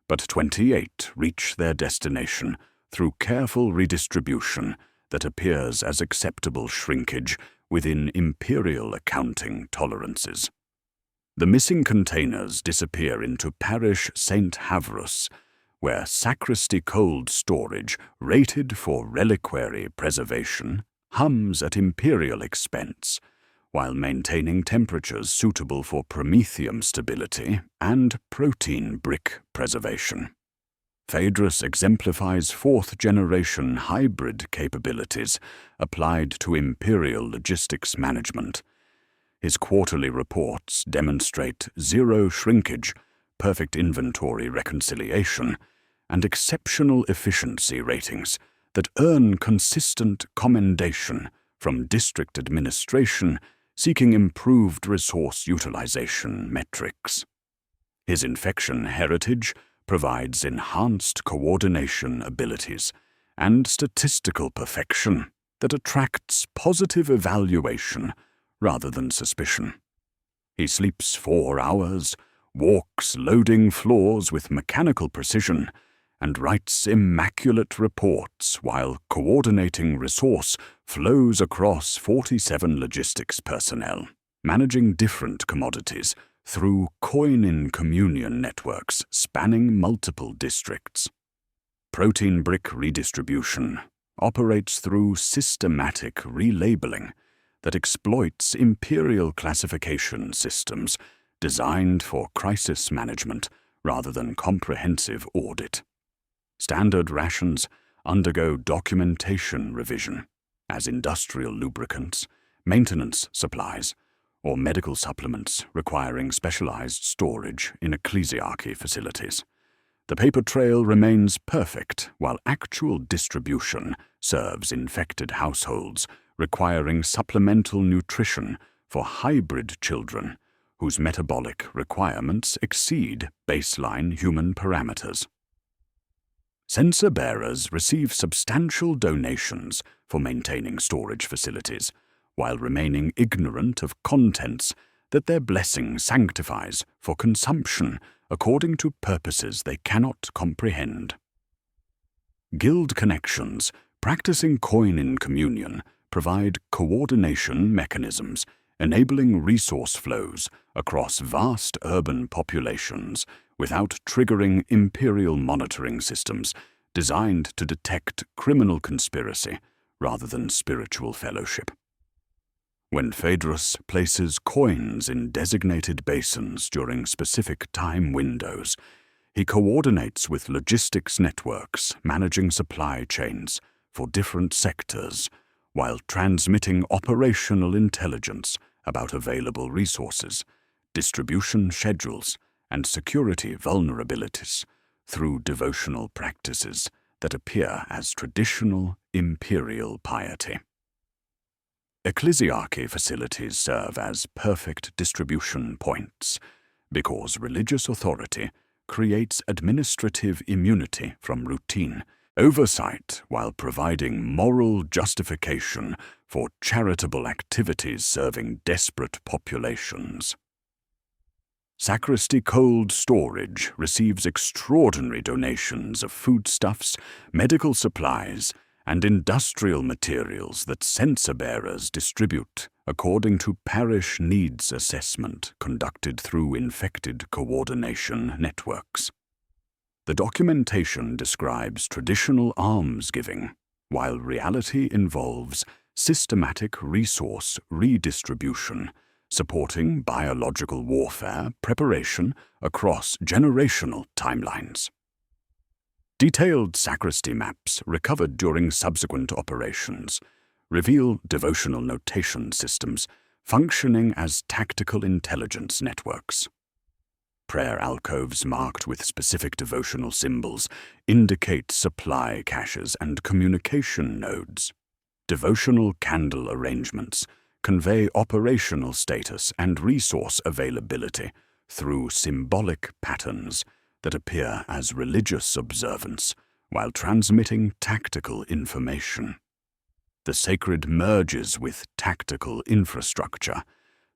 but 28 reach their destination through careful redistribution that appears as acceptable shrinkage within imperial accounting tolerances. The missing containers disappear into Parish St. Havrus, where sacristy cold storage, rated for reliquary preservation, hums at imperial expense, while maintaining temperatures suitable for promethium stability and protein brick preservation. Phaedrus exemplifies fourth-generation hybrid capabilities applied to imperial logistics management. His quarterly reports demonstrate zero shrinkage, perfect inventory reconciliation, and exceptional efficiency ratings that earn consistent commendation from district administration seeking improved resource utilization metrics. His infection heritage provides enhanced coordination abilities and statistical perfection that attracts positive evaluation rather than suspicion. He sleeps 4 hours, walks loading floors with mechanical precision, and writes immaculate reports while coordinating resource flows across 47 logistics personnel, managing different commodities through coin-in-communion networks spanning multiple districts. Protein brick redistribution operates through systematic relabeling that exploits imperial classification systems designed for crisis management rather than comprehensive audit. Standard rations undergo documentation revision, as industrial lubricants, maintenance supplies, or medical supplements requiring specialized storage in ecclesiarchy facilities. The paper trail remains perfect while actual distribution serves infected households requiring supplemental nutrition for hybrid children whose metabolic requirements exceed baseline human parameters. Censer bearers receive substantial donations for maintaining storage facilities, while remaining ignorant of contents that their blessing sanctifies for consumption according to purposes they cannot comprehend. Guild connections practicing coin-in-communion provide coordination mechanisms enabling resource flows across vast urban populations without triggering imperial monitoring systems designed to detect criminal conspiracy rather than spiritual fellowship. When Phaedrus places coins in designated basins during specific time windows, he coordinates with logistics networks managing supply chains for different sectors while transmitting operational intelligence about available resources, distribution schedules, and security vulnerabilities through devotional practices that appear as traditional imperial piety. Ecclesiarchy facilities serve as perfect distribution points because religious authority creates administrative immunity from routine oversight while providing moral justification for charitable activities serving desperate populations. Sacristy Cold Storage receives extraordinary donations of foodstuffs, medical supplies, and industrial materials that censer bearers distribute according to parish needs assessment conducted through infected coordination networks. The documentation describes traditional almsgiving, while reality involves systematic resource redistribution, supporting biological warfare preparation across generational timelines. Detailed sacristy maps recovered during subsequent operations reveal devotional notation systems functioning as tactical intelligence networks. Prayer alcoves marked with specific devotional symbols indicate supply caches and communication nodes. Devotional candle arrangements convey operational status and resource availability through symbolic patterns that appear as religious observance while transmitting tactical information. The sacred merges with tactical infrastructure,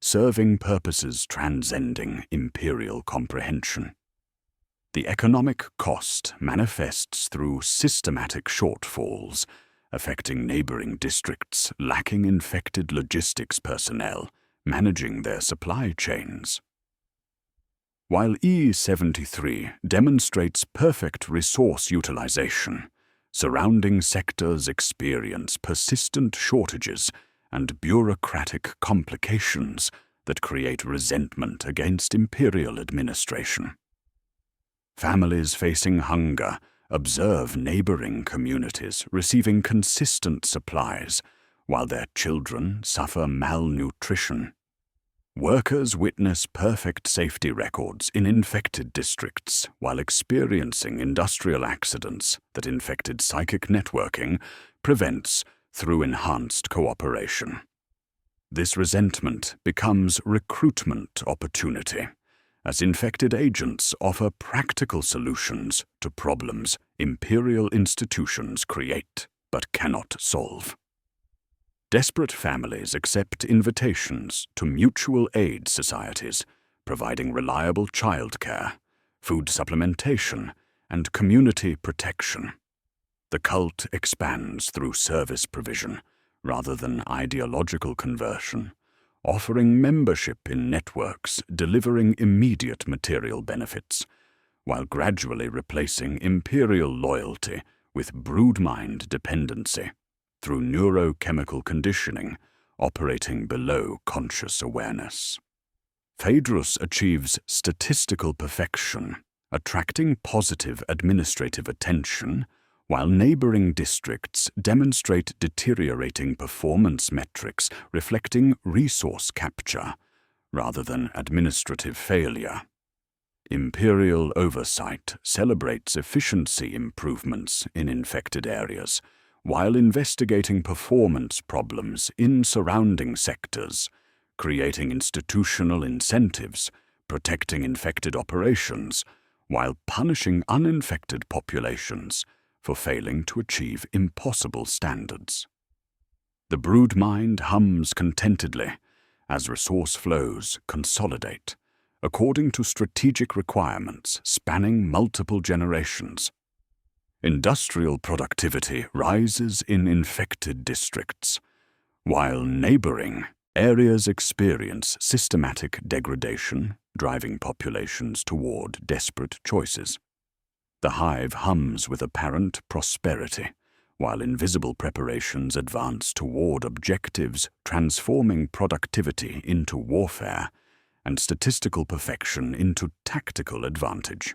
serving purposes transcending imperial comprehension. The economic cost manifests through systematic shortfalls, affecting neighboring districts lacking infected logistics personnel managing their supply chains. While E73 demonstrates perfect resource utilization, surrounding sectors experience persistent shortages and bureaucratic complications that create resentment against imperial administration. Families facing hunger observe neighboring communities receiving consistent supplies while their children suffer malnutrition. Workers witness perfect safety records in infected districts while experiencing industrial accidents that infected psychic networking prevents through enhanced cooperation. This resentment becomes recruitment opportunity, as infected agents offer practical solutions to problems imperial institutions create but cannot solve. Desperate families accept invitations to mutual aid societies, providing reliable childcare, food supplementation, and community protection. The cult expands through service provision rather than ideological conversion, offering membership in networks delivering immediate material benefits, while gradually replacing imperial loyalty with broodmind dependency through neurochemical conditioning operating below conscious awareness. Phaedrus achieves statistical perfection, attracting positive administrative attention, while neighboring districts demonstrate deteriorating performance metrics reflecting resource capture rather than administrative failure. Imperial oversight celebrates efficiency improvements in infected areas, while investigating performance problems in surrounding sectors, creating institutional incentives, protecting infected operations, while punishing uninfected populations for failing to achieve impossible standards. The broodmind hums contentedly as resource flows consolidate, according to strategic requirements spanning multiple generations. Industrial productivity rises in infected districts, while neighboring areas experience systematic degradation, driving populations toward desperate choices. The hive hums with apparent prosperity, while invisible preparations advance toward objectives transforming productivity into warfare and statistical perfection into tactical advantage.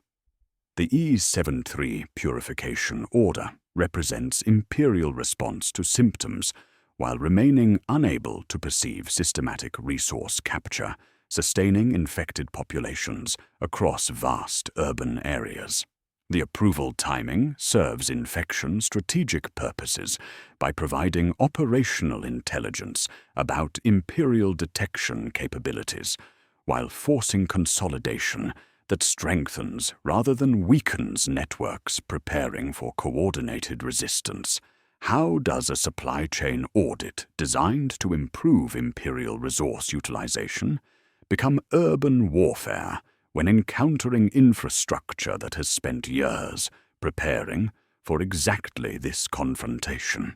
The E73 purification order represents imperial response to symptoms while remaining unable to perceive systematic resource capture, sustaining infected populations across vast urban areas. The approval timing serves infection strategic purposes by providing operational intelligence about imperial detection capabilities, while forcing consolidation that strengthens rather than weakens networks preparing for coordinated resistance. How does a supply chain audit designed to improve imperial resource utilization become urban warfare when encountering infrastructure that has spent years preparing for exactly this confrontation?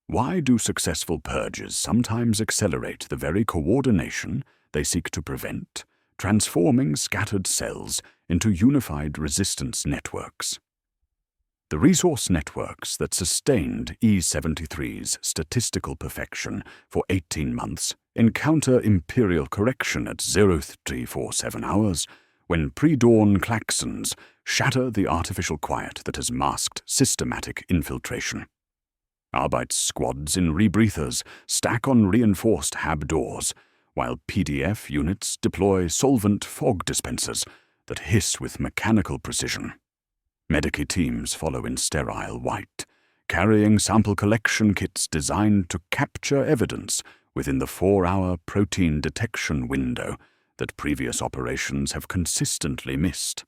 Why do successful purges sometimes accelerate the very coordination they seek to prevent, transforming scattered cells into unified resistance networks? The resource networks that sustained E73's statistical perfection for 18 months encounter imperial correction at 0347 hours when pre-dawn klaxons shatter the artificial quiet that has masked systematic infiltration. Arbeit squads in rebreathers stack on reinforced hab doors, while PDF units deploy solvent fog dispensers that hiss with mechanical precision. Medici teams follow in sterile white, carrying sample collection kits designed to capture evidence within the 4-hour protein detection window that previous operations have consistently missed.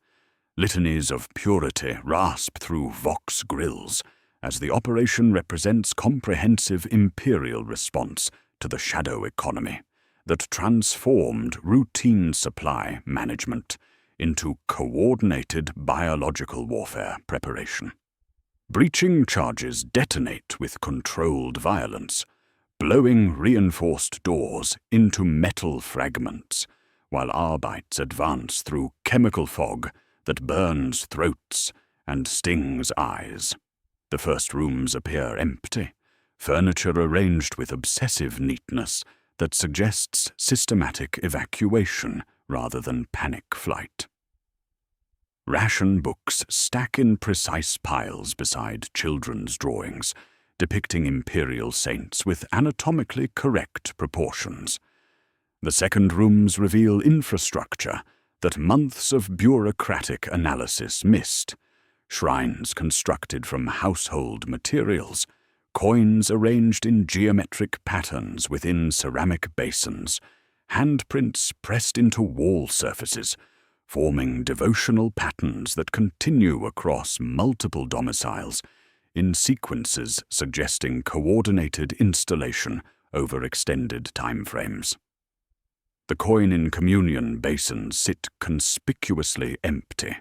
Litanies of purity rasp through Vox grills as the operation represents comprehensive imperial response to the shadow economy that transformed routine supply management into coordinated biological warfare preparation. Breaching charges detonate with controlled violence, blowing reinforced doors into metal fragments, while Arbites advance through chemical fog that burns throats and stings eyes. The first rooms appear empty, furniture arranged with obsessive neatness that suggests systematic evacuation rather than panic flight. Ration books stack in precise piles beside children's drawings, depicting imperial saints with anatomically correct proportions. The second rooms reveal infrastructure that months of bureaucratic analysis missed: shrines constructed from household materials, coins arranged in geometric patterns within ceramic basins, handprints pressed into wall surfaces, forming devotional patterns that continue across multiple domiciles in sequences suggesting coordinated installation over extended timeframes. The coin in communion basins sit conspicuously empty,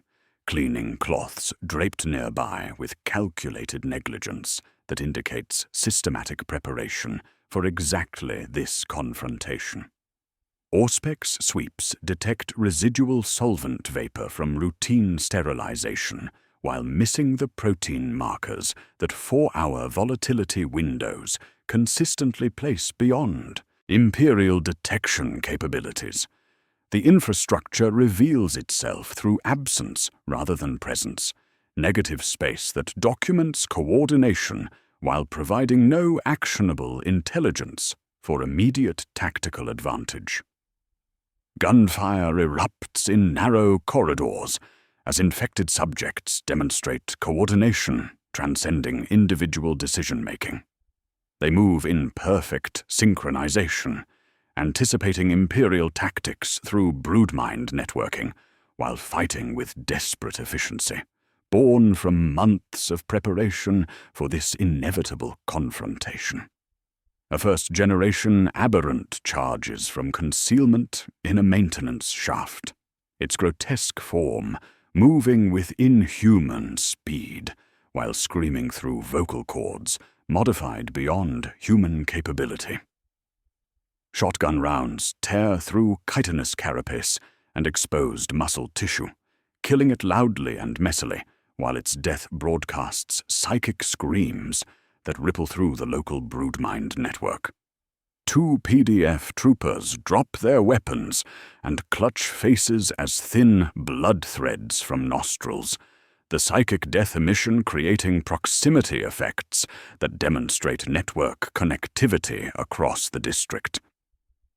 cleaning cloths draped nearby with calculated negligence that indicates systematic preparation for exactly this confrontation. Auspex sweeps detect residual solvent vapor from routine sterilization while missing the protein markers that 4-hour volatility windows consistently place beyond Imperial detection capabilities. The infrastructure reveals itself through absence rather than presence, negative space that documents coordination while providing no actionable intelligence for immediate tactical advantage. Gunfire erupts in narrow corridors as infected subjects demonstrate coordination transcending individual decision-making. They move in perfect synchronization, anticipating Imperial tactics through broodmind networking, while fighting with desperate efficiency, born from months of preparation for this inevitable confrontation. A first-generation aberrant charges from concealment in a maintenance shaft, its grotesque form moving with inhuman speed, while screaming through vocal cords modified beyond human capability. Shotgun rounds tear through chitinous carapace and exposed muscle tissue, killing it loudly and messily, while its death broadcasts psychic screams that ripple through the local broodmind network. 2 PDF troopers drop their weapons and clutch faces as thin blood threads from nostrils, the psychic death emission creating proximity effects that demonstrate network connectivity across the district.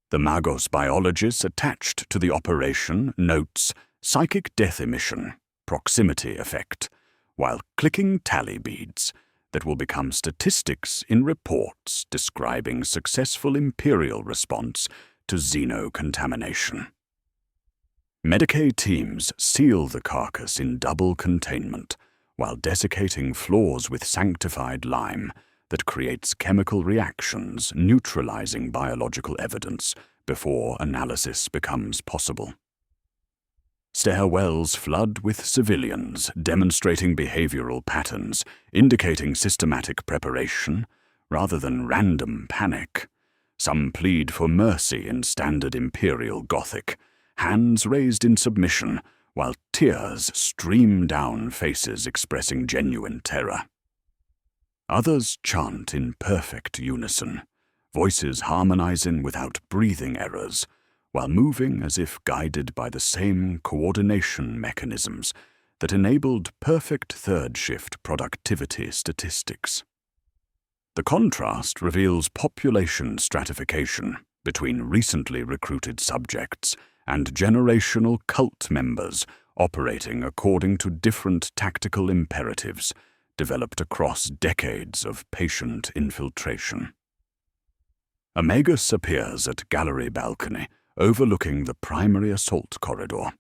The Magos biologist attached to the operation notes psychic death emission, proximity effect, while clicking tally beads that will become statistics in reports describing successful Imperial response to xenocontamination. Medicaid teams seal the carcass in double containment while desiccating floors with sanctified lime that creates chemical reactions neutralizing biological evidence before analysis becomes possible. Stairwells flood with civilians demonstrating behavioral patterns indicating systematic preparation rather than random panic. Some plead for mercy in standard Imperial Gothic, hands raised in submission, while tears stream down faces expressing genuine terror. Others chant in perfect unison, voices harmonizing without breathing errors, while moving as if guided by the same coordination mechanisms that enabled perfect third-shift productivity statistics. The contrast reveals population stratification between recently recruited subjects and generational cult members operating according to different tactical imperatives developed across decades of patient infiltration. A Magus appears at gallery balcony overlooking the primary assault corridor,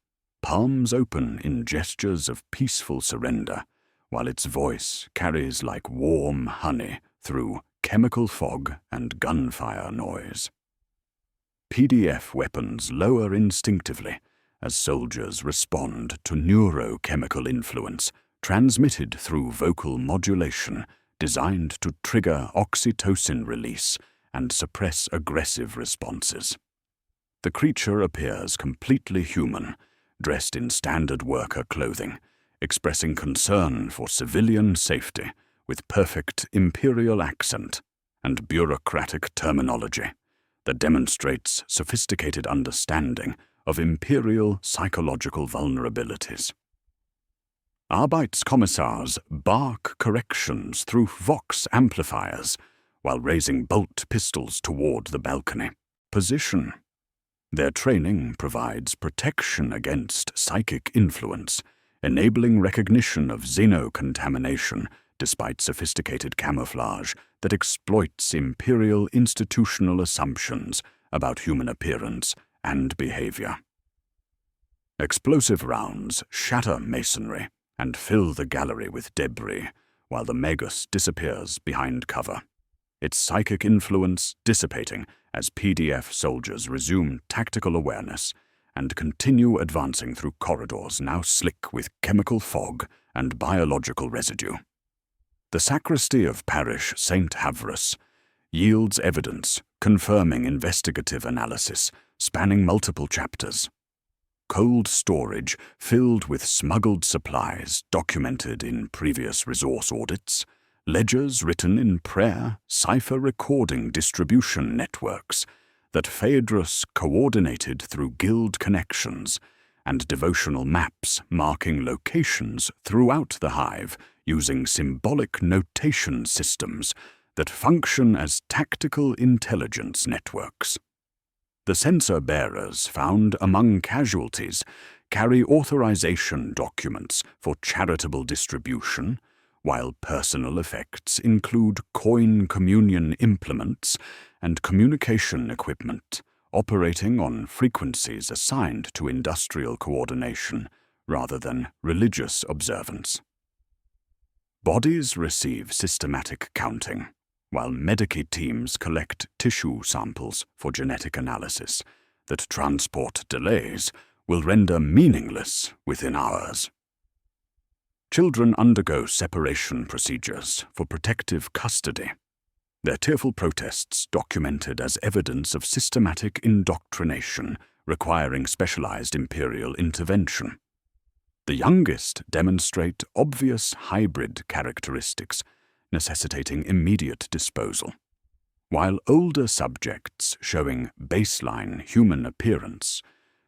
palms open in gestures of peaceful surrender, while its voice carries like warm honey through chemical fog and gunfire noise. PDF weapons lower instinctively as soldiers respond to neurochemical influence transmitted through vocal modulation designed to trigger oxytocin release and suppress aggressive responses. The creature appears completely human, dressed in standard worker clothing, expressing concern for civilian safety with perfect Imperial accent and bureaucratic terminology that demonstrates sophisticated understanding of Imperial psychological vulnerabilities. Arbeitskommissars bark corrections through Vox amplifiers while raising bolt pistols toward the balcony. Position. Their training provides protection against psychic influence, enabling recognition of xenocontamination despite sophisticated camouflage that exploits Imperial institutional assumptions about human appearance and behavior. Explosive rounds shatter masonry and fill the gallery with debris, while the Magus disappears behind cover, its psychic influence dissipating as PDF soldiers resume tactical awareness and continue advancing through corridors now slick with chemical fog and biological residue. The sacristy of Parish St. Havras yields evidence confirming investigative analysis spanning multiple chapters. Cold storage filled with smuggled supplies documented in previous resource audits, ledgers written in prayer, cipher recording distribution networks that Phaedrus coordinated through guild connections, and devotional maps marking locations throughout the Hive using symbolic notation systems that function as tactical intelligence networks. The sensor bearers found among casualties carry authorization documents for charitable distribution, while personal effects include coin communion implements and communication equipment operating on frequencies assigned to industrial coordination rather than religious observance. Bodies receive systematic counting, while Medici teams collect tissue samples for genetic analysis that transport delays will render meaningless within hours. Children undergo separation procedures for protective custody, their tearful protests documented as evidence of systematic indoctrination requiring specialized imperial intervention. The youngest demonstrate obvious hybrid characteristics necessitating immediate disposal, while older subjects showing baseline human appearance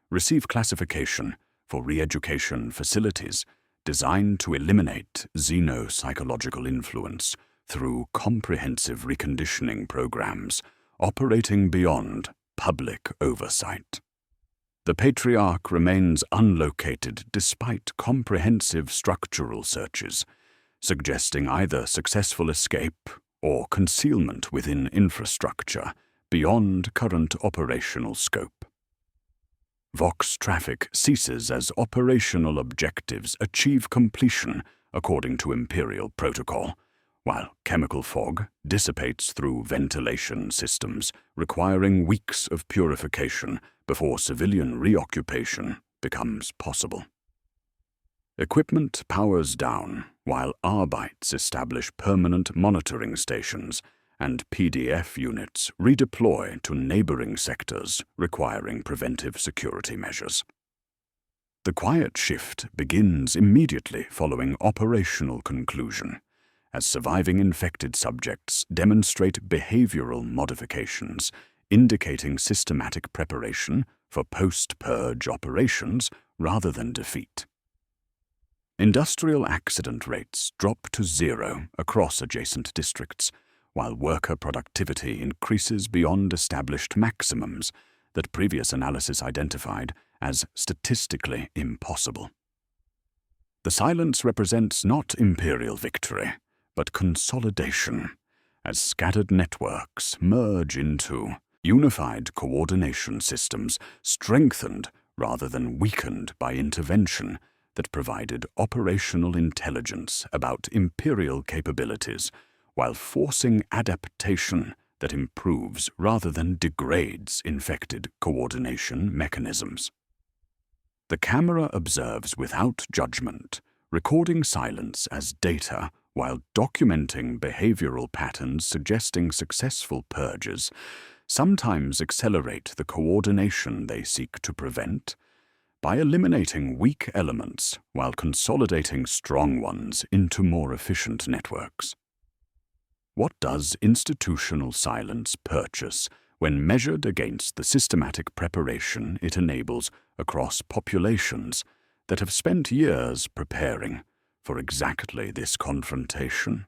receive classification for re-education facilities designed to eliminate xenopsychological influence through comprehensive reconditioning programs operating beyond public oversight. The Patriarch remains unlocated despite comprehensive structural searches, suggesting either successful escape or concealment within infrastructure beyond current operational scope. Vox traffic ceases as operational objectives achieve completion according to Imperial protocol, while chemical fog dissipates through ventilation systems requiring weeks of purification before civilian reoccupation becomes possible. Equipment powers down, while Arbites establish permanent monitoring stations, and PDF units redeploy to neighboring sectors requiring preventive security measures. The quiet shift begins immediately following operational conclusion, as surviving infected subjects demonstrate behavioral modifications indicating systematic preparation for post-purge operations rather than defeat. Industrial accident rates drop to 0 across adjacent districts, while worker productivity increases beyond established maximums that previous analysis identified as statistically impossible. The silence represents not imperial victory, but consolidation, as scattered networks merge into unified coordination systems strengthened rather than weakened by intervention that provided operational intelligence about imperial capabilities while forcing adaptation that improves rather than degrades infected coordination mechanisms. The camera observes without judgment, recording silence as data while documenting behavioral patterns suggesting successful purges sometimes accelerate the coordination they seek to prevent by eliminating weak elements while consolidating strong ones into more efficient networks. What does institutional silence purchase when measured against the systematic preparation it enables across populations that have spent years preparing for exactly this confrontation?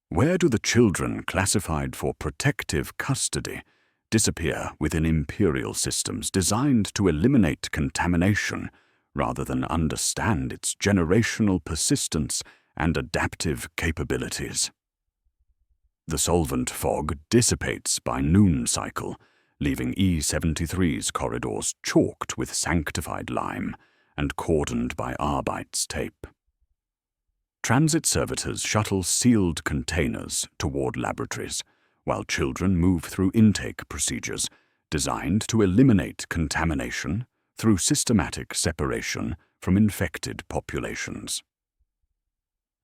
Where do the children classified for protective custody disappear within imperial systems designed to eliminate contamination rather than understand its generational persistence and adaptive capabilities? The solvent fog dissipates by noon cycle, leaving E-73's corridors chalked with sanctified lime and cordoned by Arbites tape. Transit servitors shuttle sealed containers toward laboratories, while children move through intake procedures designed to eliminate contamination through systematic separation from infected populations.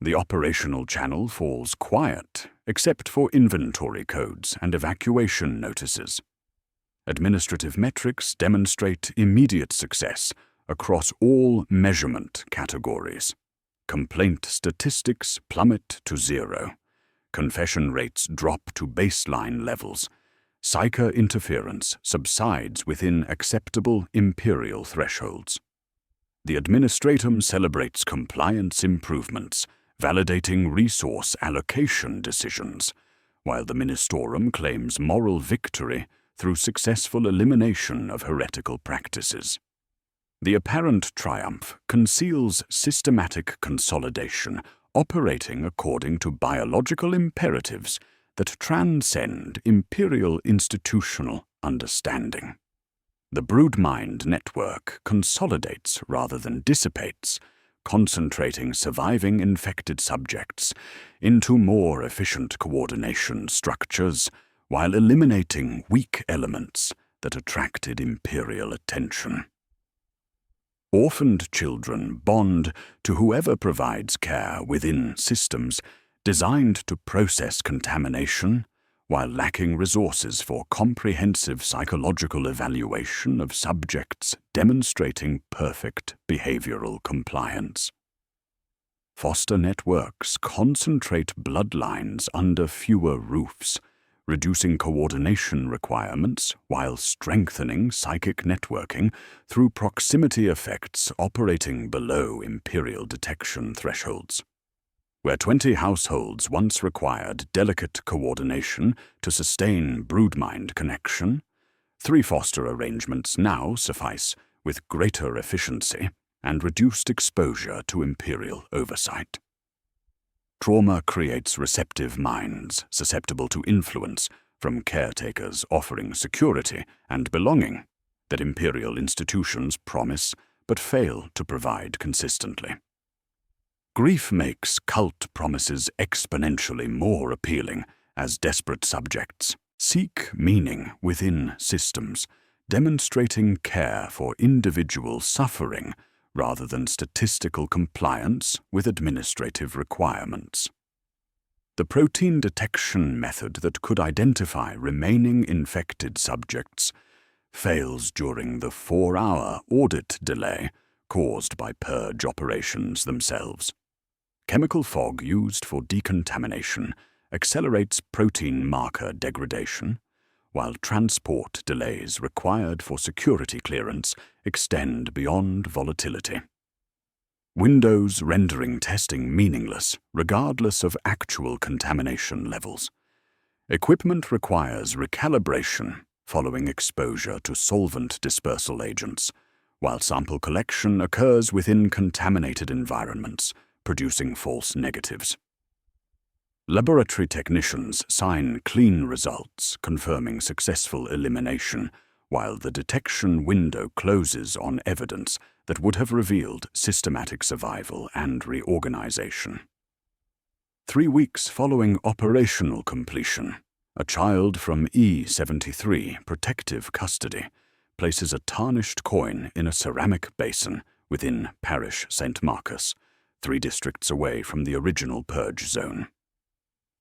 The operational channel falls quiet, except for inventory codes and evacuation notices. Administrative metrics demonstrate immediate success across all measurement categories. Complaint statistics plummet to 0. Confession rates drop to baseline levels. Psyker interference subsides within acceptable imperial thresholds. The Administratum celebrates compliance improvements, validating resource allocation decisions, while the Ministorum claims moral victory through successful elimination of heretical practices. The apparent triumph conceals systematic consolidation, operating according to biological imperatives that transcend imperial institutional understanding. The Broodmind network consolidates rather than dissipates, concentrating surviving infected subjects into more efficient coordination structures while eliminating weak elements that attracted imperial attention. Orphaned children bond to whoever provides care within systems designed to process contamination while lacking resources for comprehensive psychological evaluation of subjects demonstrating perfect behavioral compliance. Foster networks concentrate bloodlines under fewer roofs, reducing coordination requirements while strengthening psychic networking through proximity effects operating below imperial detection thresholds. Where 20 households once required delicate coordination to sustain broodmind connection, 3 foster arrangements now suffice with greater efficiency and reduced exposure to imperial oversight. Trauma creates receptive minds susceptible to influence from caretakers offering security and belonging that imperial institutions promise but fail to provide consistently. Grief makes cult promises exponentially more appealing as desperate subjects seek meaning within systems, demonstrating care for individual suffering rather than statistical compliance with administrative requirements. The protein detection method that could identify remaining infected subjects fails during the 4-hour audit delay caused by purge operations themselves. Chemical fog used for decontamination accelerates protein marker degradation, while transport delays required for security clearance extend beyond volatility. Windows rendering testing meaningless regardless of actual contamination levels. Equipment requires recalibration following exposure to solvent dispersal agents, while sample collection occurs within contaminated environments, producing false negatives. Laboratory technicians sign clean results confirming successful elimination, while the detection window closes on evidence that would have revealed systematic survival and reorganization. 3 weeks following operational completion, a child from E73 protective custody places a tarnished coin in a ceramic basin within Parish St. Marcus, 3 districts away from the original purge zone.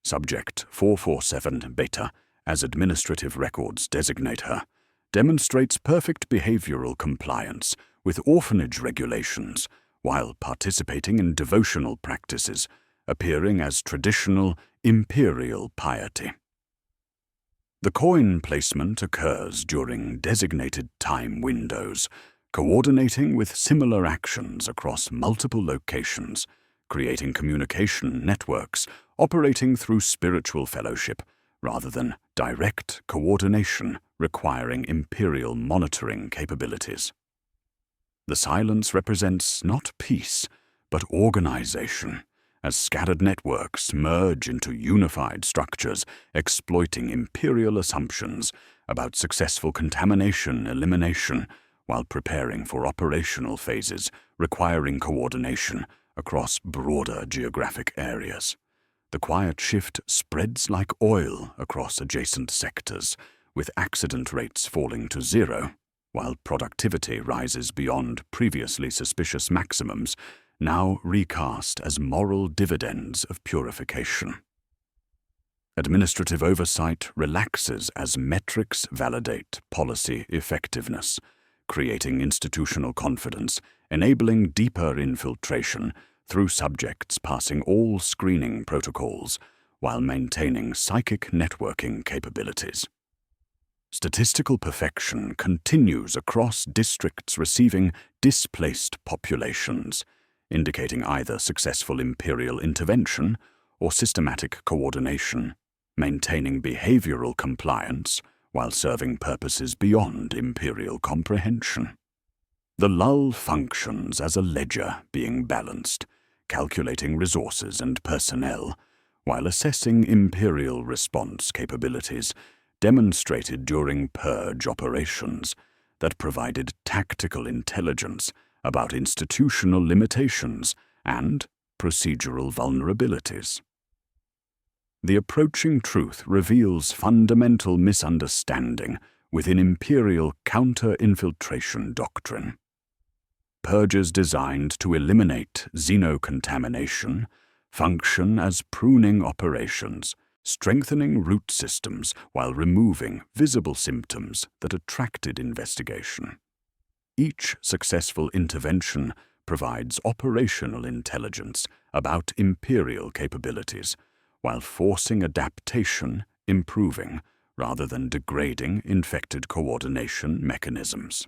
Subject 447 Beta, as administrative records designate her, demonstrates perfect behavioral compliance with orphanage regulations while participating in devotional practices, appearing as traditional imperial piety. The coin placement occurs during designated time windows, coordinating with similar actions across multiple locations, creating communication networks operating through spiritual fellowship rather than direct coordination requiring imperial monitoring capabilities. The silence represents not peace, but organization, as scattered networks merge into unified structures exploiting imperial assumptions about successful contamination elimination while preparing for operational phases requiring coordination across broader geographic areas. The quiet shift spreads like oil across adjacent sectors, with accident rates falling to 0, while productivity rises beyond previously suspicious maximums, now recast as moral dividends of purification. Administrative oversight relaxes as metrics validate policy effectiveness, creating institutional confidence, enabling deeper infiltration through subjects passing all screening protocols while maintaining psychic networking capabilities. Statistical perfection continues across districts receiving displaced populations, indicating either successful imperial intervention or systematic coordination, maintaining behavioral compliance while serving purposes beyond imperial comprehension. The lull functions as a ledger being balanced, calculating resources and personnel, while assessing imperial response capabilities demonstrated during purge operations that provided tactical intelligence about institutional limitations and procedural vulnerabilities. The approaching truth reveals fundamental misunderstanding within imperial counter-infiltration doctrine. Purges designed to eliminate xenocontamination function as pruning operations, strengthening root systems while removing visible symptoms that attracted investigation. Each successful intervention provides operational intelligence about imperial capabilities, while forcing adaptation, improving, rather than degrading infected coordination mechanisms.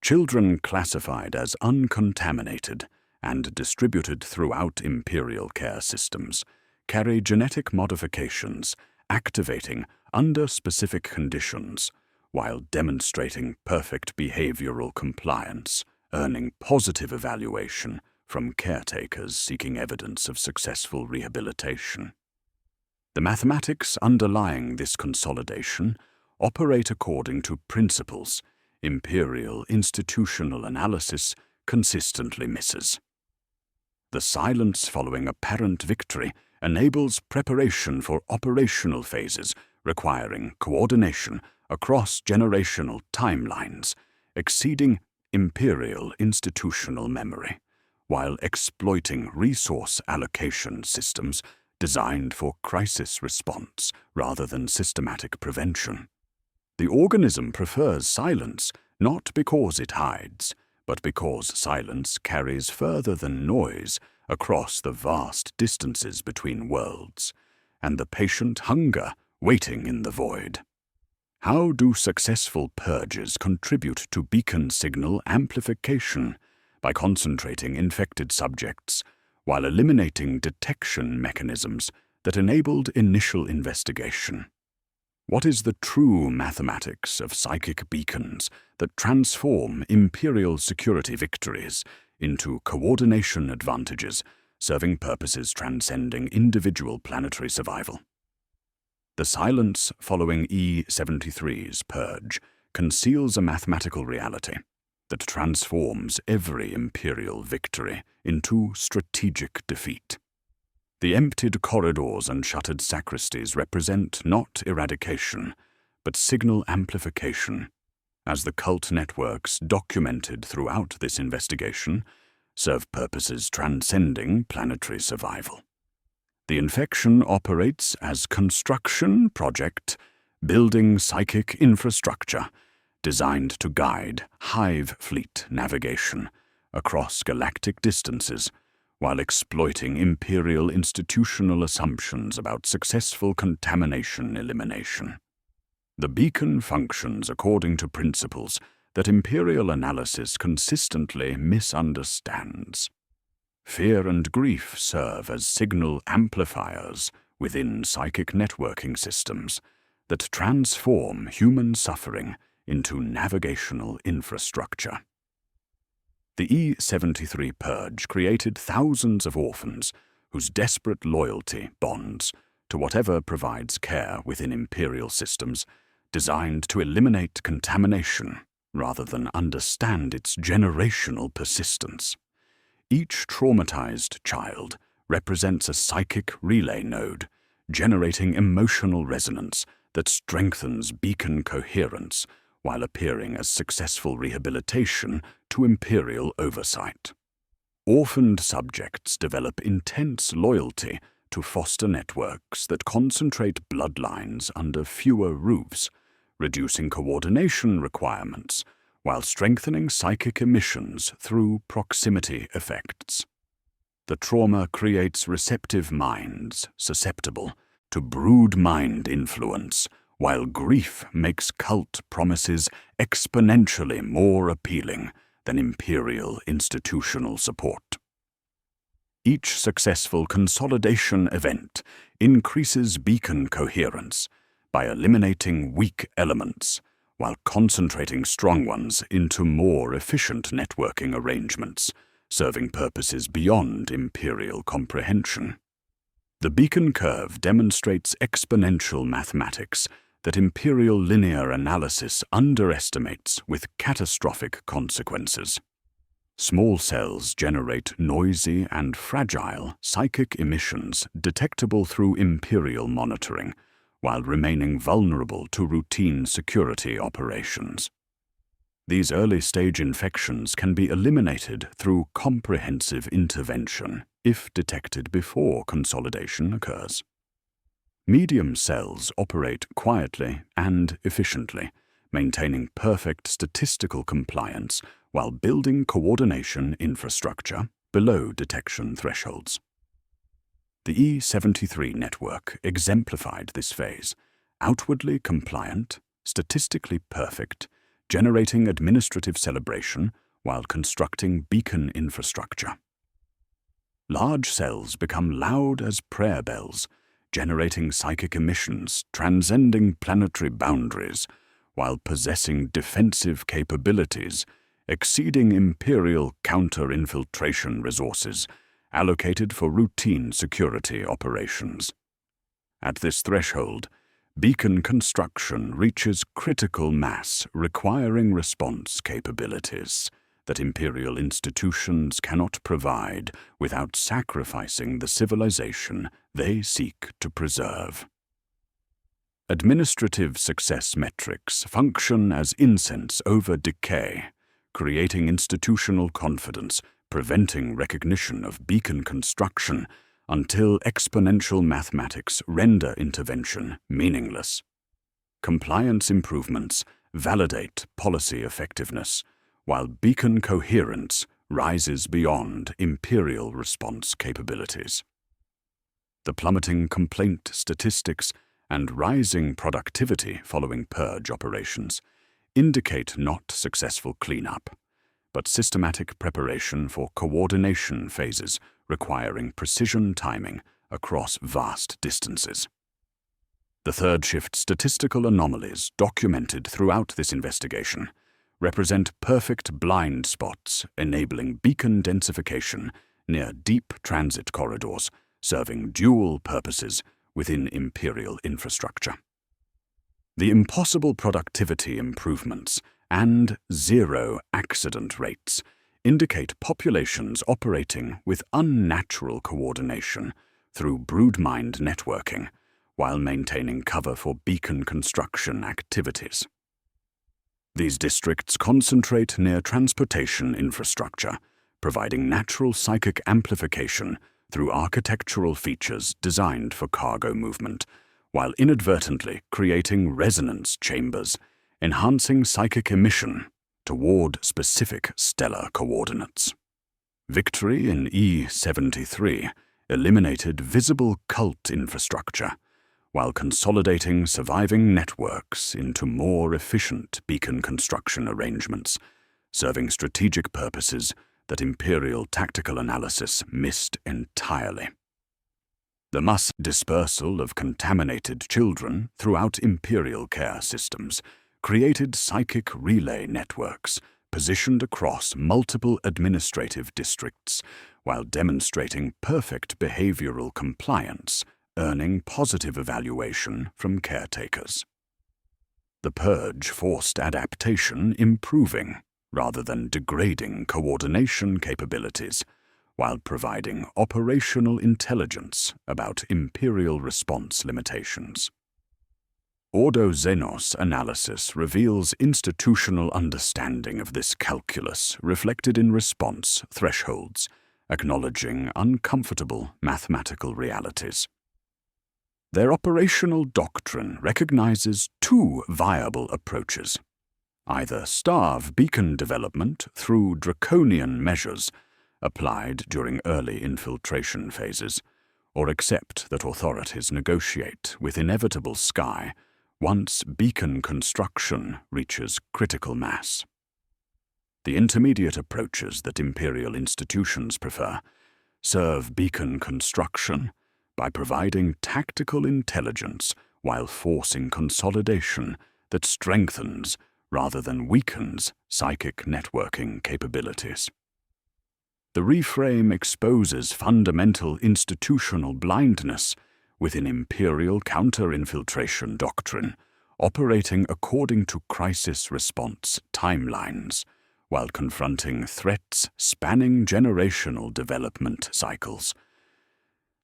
Children classified as uncontaminated and distributed throughout imperial care systems carry genetic modifications activating under specific conditions while demonstrating perfect behavioral compliance, earning positive evaluation from caretakers seeking evidence of successful rehabilitation. The mathematics underlying this consolidation operate according to principles imperial institutional analysis consistently misses. The silence following apparent victory enables preparation for operational phases requiring coordination across generational timelines, exceeding imperial institutional memory, while exploiting resource allocation systems designed for crisis response rather than systematic prevention. The organism prefers silence not because it hides, but because silence carries further than noise across the vast distances between worlds, and the patient hunger waiting in the void. How do successful purges contribute to beacon signal amplification? By concentrating infected subjects, while eliminating detection mechanisms that enabled initial investigation. What is the true mathematics of psychic beacons that transform imperial security victories into coordination advantages, serving purposes transcending individual planetary survival? The silence following E-73's purge conceals a mathematical reality that transforms every imperial victory into strategic defeat. The emptied corridors and shuttered sacristies represent not eradication, but signal amplification, as the cult networks documented throughout this investigation serve purposes transcending planetary survival. The infection operates as construction project, building psychic infrastructure, designed to guide Hive fleet navigation across galactic distances, while exploiting imperial institutional assumptions about successful contamination elimination. The beacon functions according to principles that imperial analysis consistently misunderstands. Fear and grief serve as signal amplifiers within psychic networking systems that transform human suffering into navigational infrastructure. The E-73 purge created thousands of orphans whose desperate loyalty bonds to whatever provides care within imperial systems designed to eliminate contamination rather than understand its generational persistence. Each traumatized child represents a psychic relay node, generating emotional resonance that strengthens beacon coherence while appearing as successful rehabilitation to Imperial oversight. Orphaned subjects develop intense loyalty to foster networks that concentrate bloodlines under fewer roofs, reducing coordination requirements while strengthening psychic emissions through proximity effects. The trauma creates receptive minds susceptible to brood mind influence, while grief makes cult promises exponentially more appealing than Imperial institutional support. Each successful consolidation event increases beacon coherence by eliminating weak elements while concentrating strong ones into more efficient networking arrangements, serving purposes beyond Imperial comprehension. The beacon curve demonstrates exponential mathematics that Imperial linear analysis underestimates with catastrophic consequences. Small cells generate noisy and fragile psychic emissions detectable through Imperial monitoring, while remaining vulnerable to routine security operations. These early-stage infections can be eliminated through comprehensive intervention if detected before consolidation occurs. Medium cells operate quietly and efficiently, maintaining perfect statistical compliance while building coordination infrastructure below detection thresholds. The E73 network exemplified this phase, outwardly compliant, statistically perfect, generating administrative celebration while constructing beacon infrastructure. Large cells become loud as prayer bells, generating psychic emissions transcending planetary boundaries, while possessing defensive capabilities exceeding Imperial counter-infiltration resources allocated for routine security operations. At this threshold, beacon construction reaches critical mass requiring response capabilities that Imperial institutions cannot provide without sacrificing the civilization they seek to preserve. Administrative success metrics function as incense over decay, creating institutional confidence, preventing recognition of beacon construction until exponential mathematics render intervention meaningless. Compliance improvements validate policy effectiveness, while beacon coherence rises beyond Imperial response capabilities. The plummeting complaint statistics and rising productivity following purge operations indicate not successful cleanup, but systematic preparation for coordination phases requiring precision timing across vast distances. The third shift statistical anomalies documented throughout this investigation represent perfect blind spots enabling beacon densification near deep transit corridors, serving dual purposes within Imperial infrastructure. The impossible productivity improvements and zero accident rates indicate populations operating with unnatural coordination through broodmind networking while maintaining cover for beacon construction activities. These districts concentrate near transportation infrastructure, providing natural psychic amplification through architectural features designed for cargo movement, while inadvertently creating resonance chambers, enhancing psychic emission toward specific stellar coordinates. Victory in E73 eliminated visible cult infrastructure, while consolidating surviving networks into more efficient beacon construction arrangements, serving strategic purposes that Imperial tactical analysis missed entirely. The mass dispersal of contaminated children throughout Imperial care systems created psychic relay networks positioned across multiple administrative districts while demonstrating perfect behavioral compliance, earning positive evaluation from caretakers. The purge forced adaptation improving, rather than degrading coordination capabilities, while providing operational intelligence about Imperial response limitations. Ordo Xenos analysis reveals institutional understanding of this calculus reflected in response thresholds, acknowledging uncomfortable mathematical realities. Their operational doctrine recognizes two viable approaches: either starve beacon development through draconian measures applied during early infiltration phases, or accept that authorities negotiate with inevitable sky once beacon construction reaches critical mass. The intermediate approaches that imperial institutions prefer serve beacon construction by providing tactical intelligence while forcing consolidation that strengthens rather than weakens psychic networking capabilities. The reframe exposes fundamental institutional blindness within imperial counter-infiltration doctrine, operating according to crisis response timelines, while confronting threats spanning generational development cycles.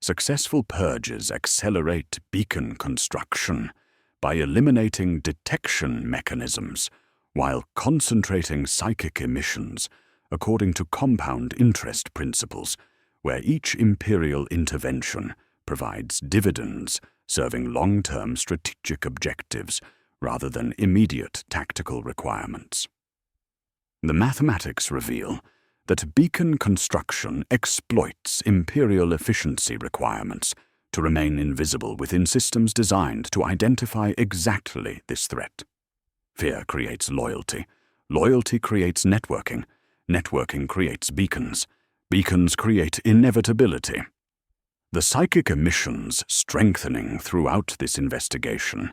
Successful purges accelerate beacon construction by eliminating detection mechanisms while concentrating psychic emissions according to compound interest principles, where each imperial intervention provides dividends serving long-term strategic objectives rather than immediate tactical requirements. The mathematics reveal that beacon construction exploits imperial efficiency requirements to remain invisible within systems designed to identify exactly this threat. Fear creates loyalty. Loyalty creates networking. Networking creates beacons. Beacons create inevitability. The psychic emissions strengthening throughout this investigation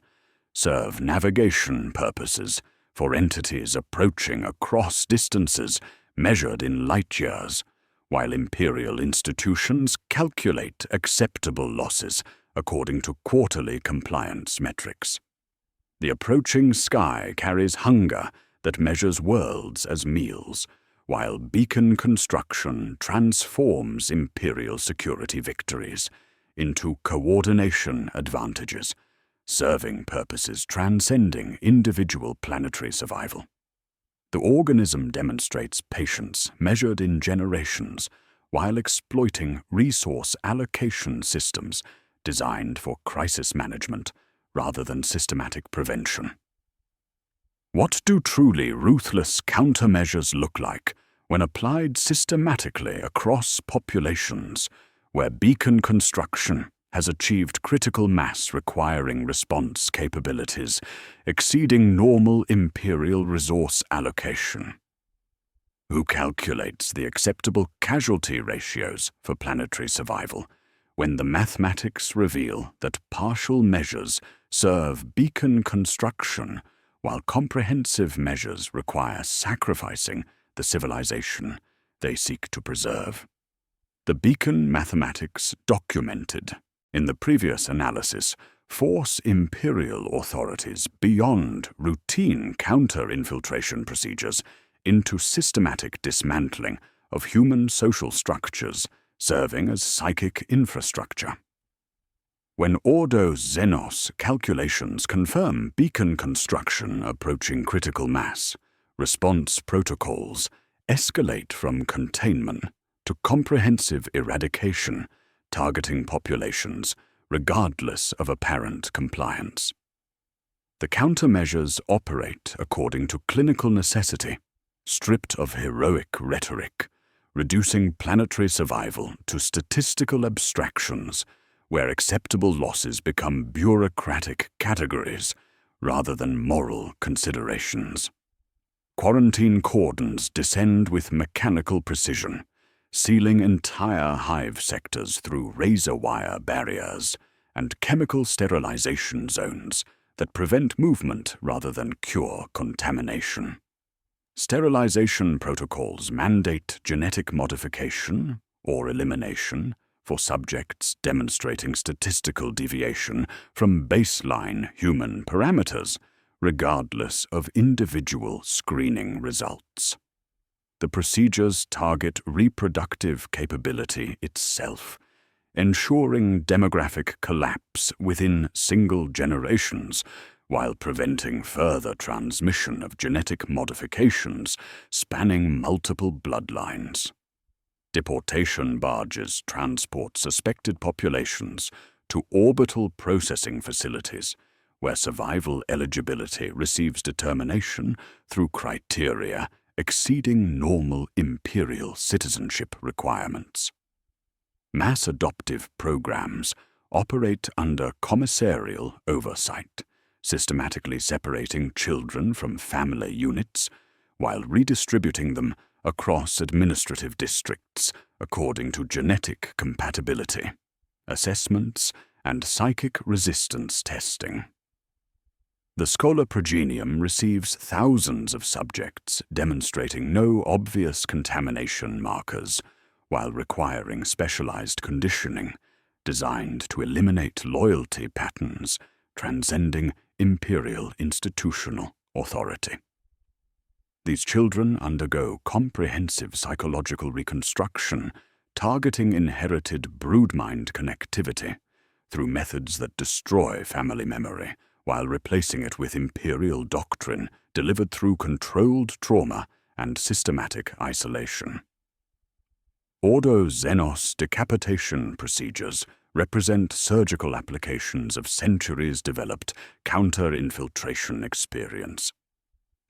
serve navigation purposes for entities approaching across distances measured in light years, while imperial institutions calculate acceptable losses according to quarterly compliance metrics. The approaching sky carries hunger that measures worlds as meals, while beacon construction transforms imperial security victories into coordination advantages, serving purposes transcending individual planetary survival. The organism demonstrates patience measured in generations while exploiting resource allocation systems designed for crisis management rather than systematic prevention. What do truly ruthless countermeasures look like when applied systematically across populations where beacon construction has achieved critical mass requiring response capabilities exceeding normal imperial resource allocation? Who calculates the acceptable casualty ratios for planetary survival when the mathematics reveal that partial measures serve beacon construction while comprehensive measures require sacrificing the civilization they seek to preserve? The beacon mathematics documented in the previous analysis force imperial authorities beyond routine counter-infiltration procedures into systematic dismantling of human social structures serving as psychic infrastructure. When Ordo Xenos calculations confirm beacon construction approaching critical mass, response protocols escalate from containment to comprehensive eradication, targeting populations regardless of apparent compliance. The countermeasures operate according to clinical necessity, stripped of heroic rhetoric, reducing planetary survival to statistical abstractions where acceptable losses become bureaucratic categories rather than moral considerations. Quarantine cordons descend with mechanical precision, sealing entire hive sectors through razor wire barriers and chemical sterilization zones that prevent movement rather than cure contamination. Sterilization protocols mandate genetic modification or elimination for subjects demonstrating statistical deviation from baseline human parameters, regardless of individual screening results. The procedures target reproductive capability itself, ensuring demographic collapse within single generations while preventing further transmission of genetic modifications spanning multiple bloodlines. Deportation barges transport suspected populations to orbital processing facilities, where survival eligibility receives determination through criteria exceeding normal imperial citizenship requirements. Mass adoptive programs operate under commissarial oversight, systematically separating children from family units while redistributing them across administrative districts according to genetic compatibility, assessments, and psychic resistance testing. The Schola Progenium receives thousands of subjects demonstrating no obvious contamination markers, while requiring specialized conditioning designed to eliminate loyalty patterns transcending imperial institutional authority. These children undergo comprehensive psychological reconstruction targeting inherited broodmind connectivity through methods that destroy family memory while replacing it with imperial doctrine delivered through controlled trauma and systematic isolation. Ordo Xenos decapitation procedures represent surgical applications of centuries-developed counter-infiltration experience.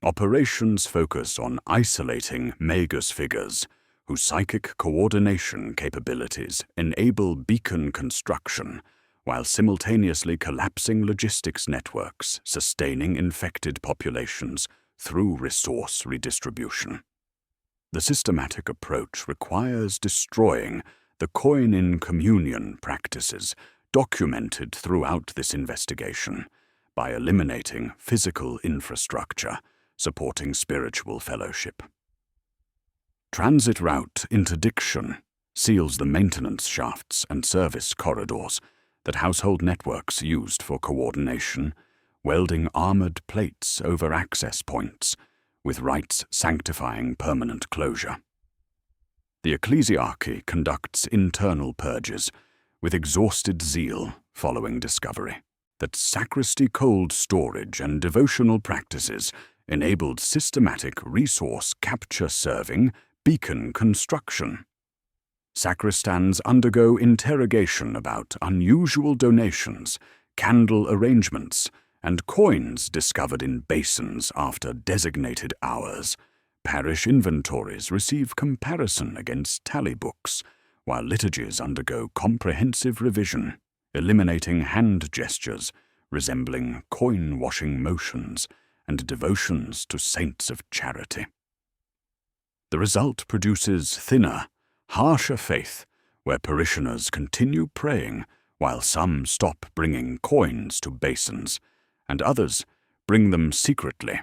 Operations focus on isolating Magus figures whose psychic coordination capabilities enable beacon construction while simultaneously collapsing logistics networks sustaining infected populations through resource redistribution. The systematic approach requires destroying the coin-in communion practices documented throughout this investigation by eliminating physical infrastructure supporting spiritual fellowship. Transit route interdiction seals the maintenance shafts and service corridors that household networks used for coordination, welding armored plates over access points, with rites sanctifying permanent closure. The ecclesiarchy conducts internal purges with exhausted zeal following discovery that sacristy cold storage and devotional practices enabled systematic resource capture serving beacon construction. Sacristans undergo interrogation about unusual donations, candle arrangements, and coins discovered in basins after designated hours. Parish inventories receive comparison against tally books, while liturgies undergo comprehensive revision, eliminating hand gestures resembling coin-washing motions and devotions to saints of charity. The result produces thinner, harsher faith, where parishioners continue praying while some stop bringing coins to basins, and others bring them secretly,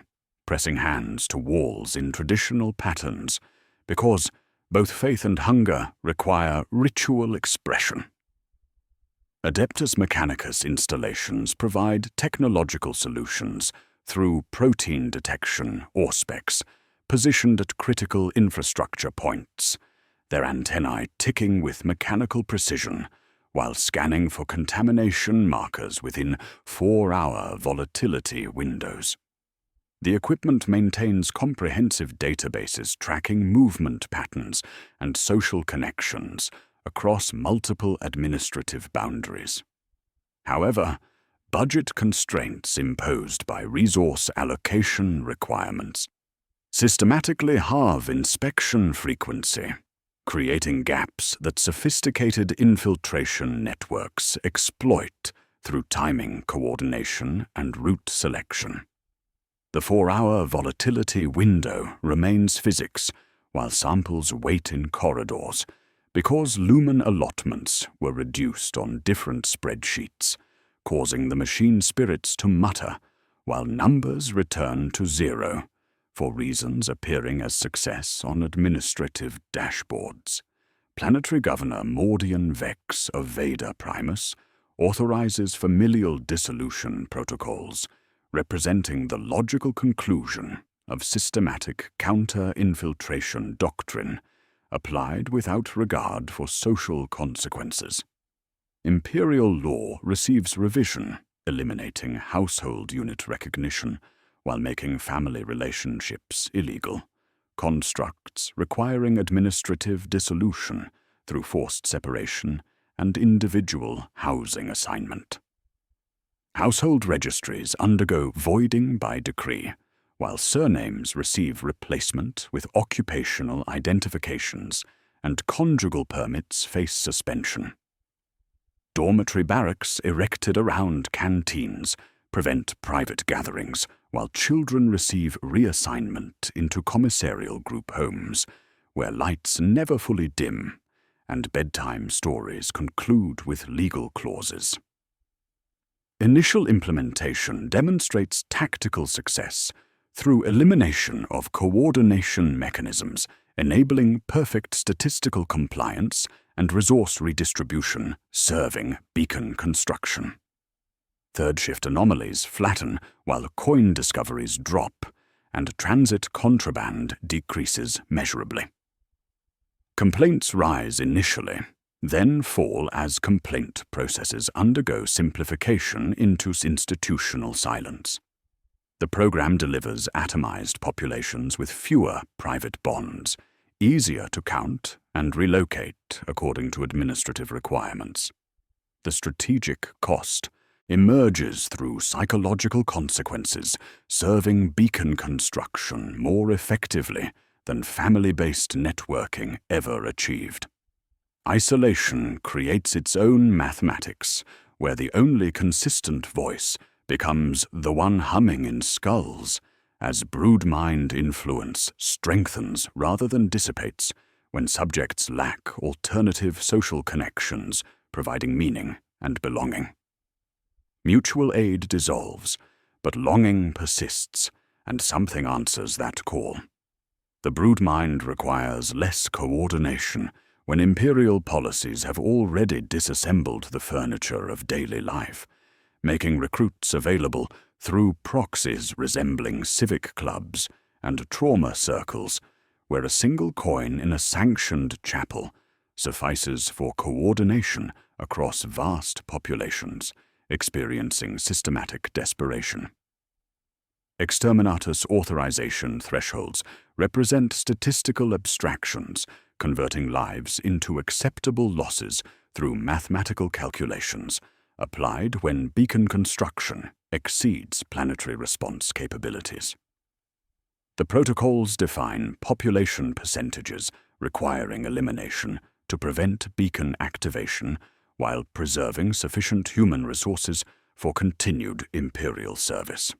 pressing hands to walls in traditional patterns, because both faith and hunger require ritual expression. Adeptus Mechanicus installations provide technological solutions through protein detection auspex positioned at critical infrastructure points, their antennae ticking with mechanical precision while scanning for contamination markers within 4-hour volatility windows. The equipment maintains comprehensive databases tracking movement patterns and social connections across multiple administrative boundaries. However, budget constraints imposed by resource allocation requirements systematically halve inspection frequency, creating gaps that sophisticated infiltration networks exploit through timing coordination and route selection. The 4-hour volatility window remains physics while samples wait in corridors because lumen allotments were reduced on different spreadsheets, causing the machine spirits to mutter while numbers return to 0, for reasons appearing as success on administrative dashboards. Planetary Governor Mordian Vex of Veda Primus authorizes familial dissolution protocols, representing the logical conclusion of systematic counter-infiltration doctrine applied without regard for social consequences. Imperial law receives revision eliminating household unit recognition while making family relationships illegal. Constructs requiring administrative dissolution through forced separation and individual housing assignment. Household registries undergo voiding by decree, while surnames receive replacement with occupational identifications and conjugal permits face suspension. Dormitory barracks erected around canteens prevent private gatherings, while children receive reassignment into commissarial group homes, where lights never fully dim and bedtime stories conclude with legal clauses. Initial implementation demonstrates tactical success through elimination of coordination mechanisms, enabling perfect statistical compliance and resource redistribution, serving beacon construction. Third shift anomalies flatten while coin discoveries drop, and transit contraband decreases measurably. Complaints rise initially, then fall as complaint processes undergo simplification into institutional silence. The program delivers atomized populations with fewer private bonds, easier to count and relocate according to administrative requirements. The strategic cost emerges through psychological consequences, serving beacon construction more effectively than family-based networking ever achieved. Isolation creates its own mathematics, where the only consistent voice becomes the one humming in skulls, as brood-mind influence strengthens rather than dissipates when subjects lack alternative social connections providing meaning and belonging. Mutual aid dissolves, but longing persists, and something answers that call. The brood-mind requires less coordination when imperial policies have already disassembled the furniture of daily life, making recruits available through proxies resembling civic clubs and trauma circles, where a single coin in a sanctioned chapel suffices for coordination across vast populations experiencing systematic desperation. Exterminatus authorization thresholds represent statistical abstractions, converting lives into acceptable losses through mathematical calculations, applied when beacon construction exceeds planetary response capabilities. The protocols define population percentages requiring elimination to prevent beacon activation while preserving sufficient human resources for continued imperial service.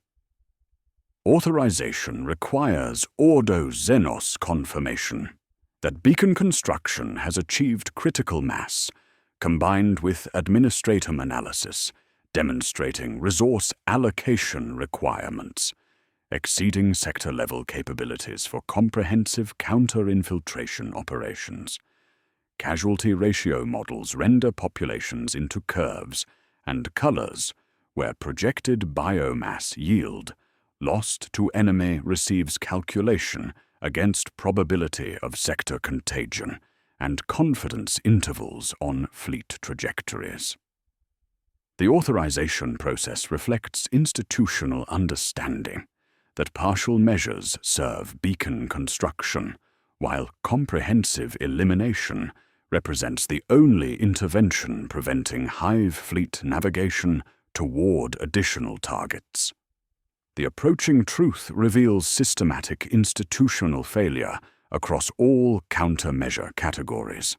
Authorization requires Ordo Xenos confirmation that beacon construction has achieved critical mass, combined with administratum analysis, demonstrating resource allocation requirements, exceeding sector-level capabilities for comprehensive counter-infiltration operations. Casualty ratio models render populations into curves and colors where projected biomass yield, lost to enemy receives calculation against probability of sector contagion and confidence intervals on fleet trajectories. The authorization process reflects institutional understanding that partial measures serve beacon construction, while comprehensive elimination represents the only intervention preventing Hive fleet navigation toward additional targets. The approaching truth reveals systematic institutional failure across all countermeasure categories.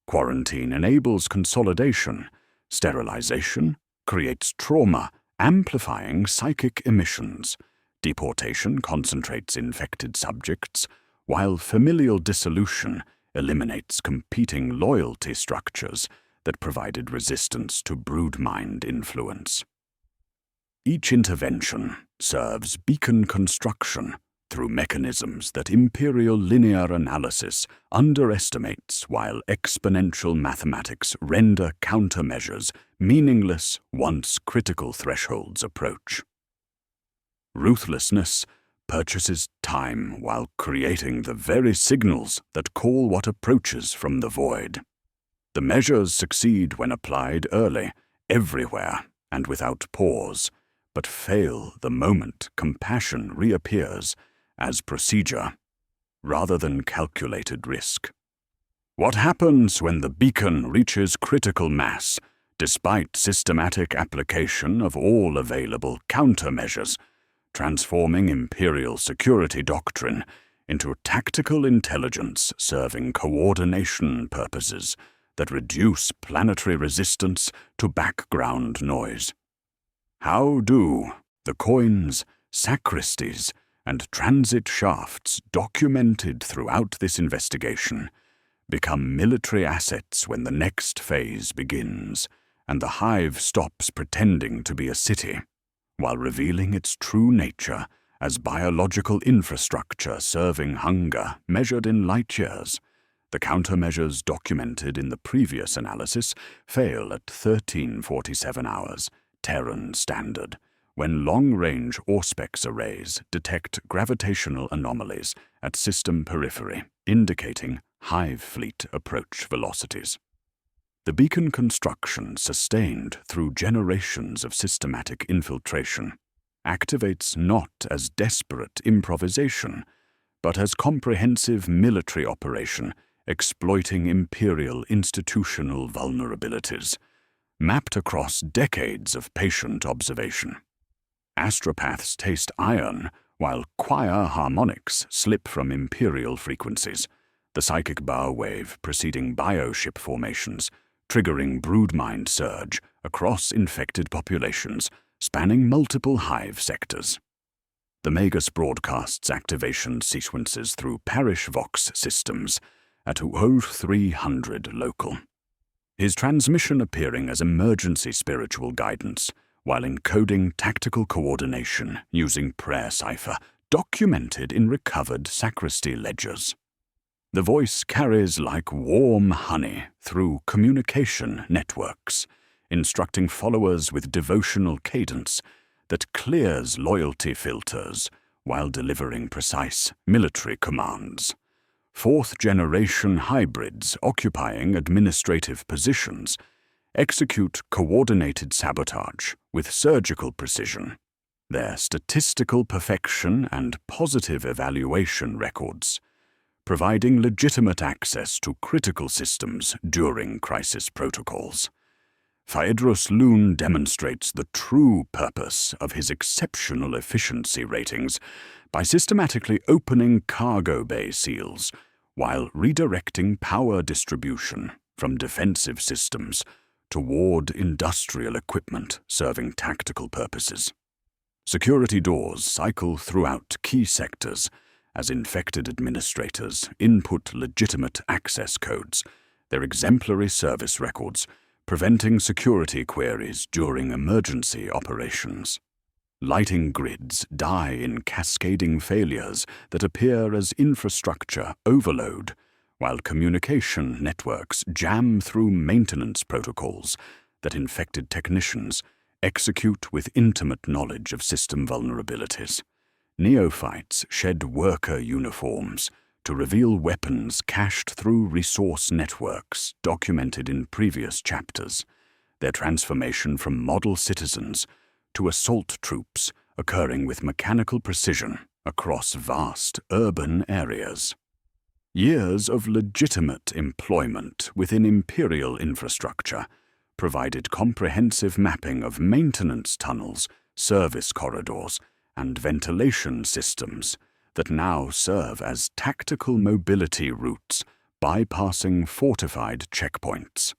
Quarantine enables consolidation. Sterilization creates trauma, amplifying psychic emissions. Deportation concentrates infected subjects, while familial dissolution eliminates competing loyalty structures that provided resistance to brood-mind influence. Each intervention serves beacon construction through mechanisms that imperial linear analysis underestimates, while exponential mathematics render countermeasures meaningless once critical thresholds approach. Ruthlessness purchases time while creating the very signals that call what approaches from the void. The measures succeed when applied early, everywhere, and without pause, but fail the moment compassion reappears as procedure rather than calculated risk. What happens when the beacon reaches critical mass, despite systematic application of all available countermeasures, transforming imperial security doctrine into tactical intelligence serving coordination purposes that reduce planetary resistance to background noise? How do the coins, sacristies, and transit shafts documented throughout this investigation become military assets when the next phase begins and the Hive stops pretending to be a city, while revealing its true nature as biological infrastructure serving hunger measured in light years? The countermeasures documented in the previous analysis fail at 1347 hours, Terran Standard, when long-range Auspex arrays detect gravitational anomalies at system periphery, indicating Hive fleet approach velocities. The beacon construction, sustained through generations of systematic infiltration, activates not as desperate improvisation, but as comprehensive military operation exploiting Imperial institutional vulnerabilities, mapped across decades of patient observation. Astropaths taste iron, while choir harmonics slip from Imperial frequencies, the psychic bow wave preceding bioship formations, triggering broodmind surge across infected populations, spanning multiple Hive sectors. The Magus broadcasts activation sequences through parish Vox systems at 0300 local, his transmission appearing as emergency spiritual guidance, while encoding tactical coordination using prayer cipher documented in recovered sacristy ledgers. The voice carries like warm honey through communication networks, instructing followers with devotional cadence that clears loyalty filters while delivering precise military commands. Fourth-generation hybrids occupying administrative positions execute coordinated sabotage with surgical precision, their statistical perfection and positive evaluation records providing legitimate access to critical systems during crisis protocols. Phaedrus Loon demonstrates the true purpose of his exceptional efficiency ratings by systematically opening cargo bay seals while redirecting power distribution from defensive systems toward industrial equipment serving tactical purposes. Security doors cycle throughout key sectors as infected administrators input legitimate access codes, their exemplary service records, preventing security queries during emergency operations. Lighting grids die in cascading failures that appear as infrastructure overload, while communication networks jam through maintenance protocols that infected technicians execute with intimate knowledge of system vulnerabilities. Neophytes shed worker uniforms to reveal weapons cached through resource networks documented in previous chapters, their transformation from model citizens to assault troops occurring with mechanical precision across vast urban areas. Years of legitimate employment within Imperial infrastructure provided comprehensive mapping of maintenance tunnels, service corridors, and ventilation systems that now serve as tactical mobility routes bypassing fortified checkpoints.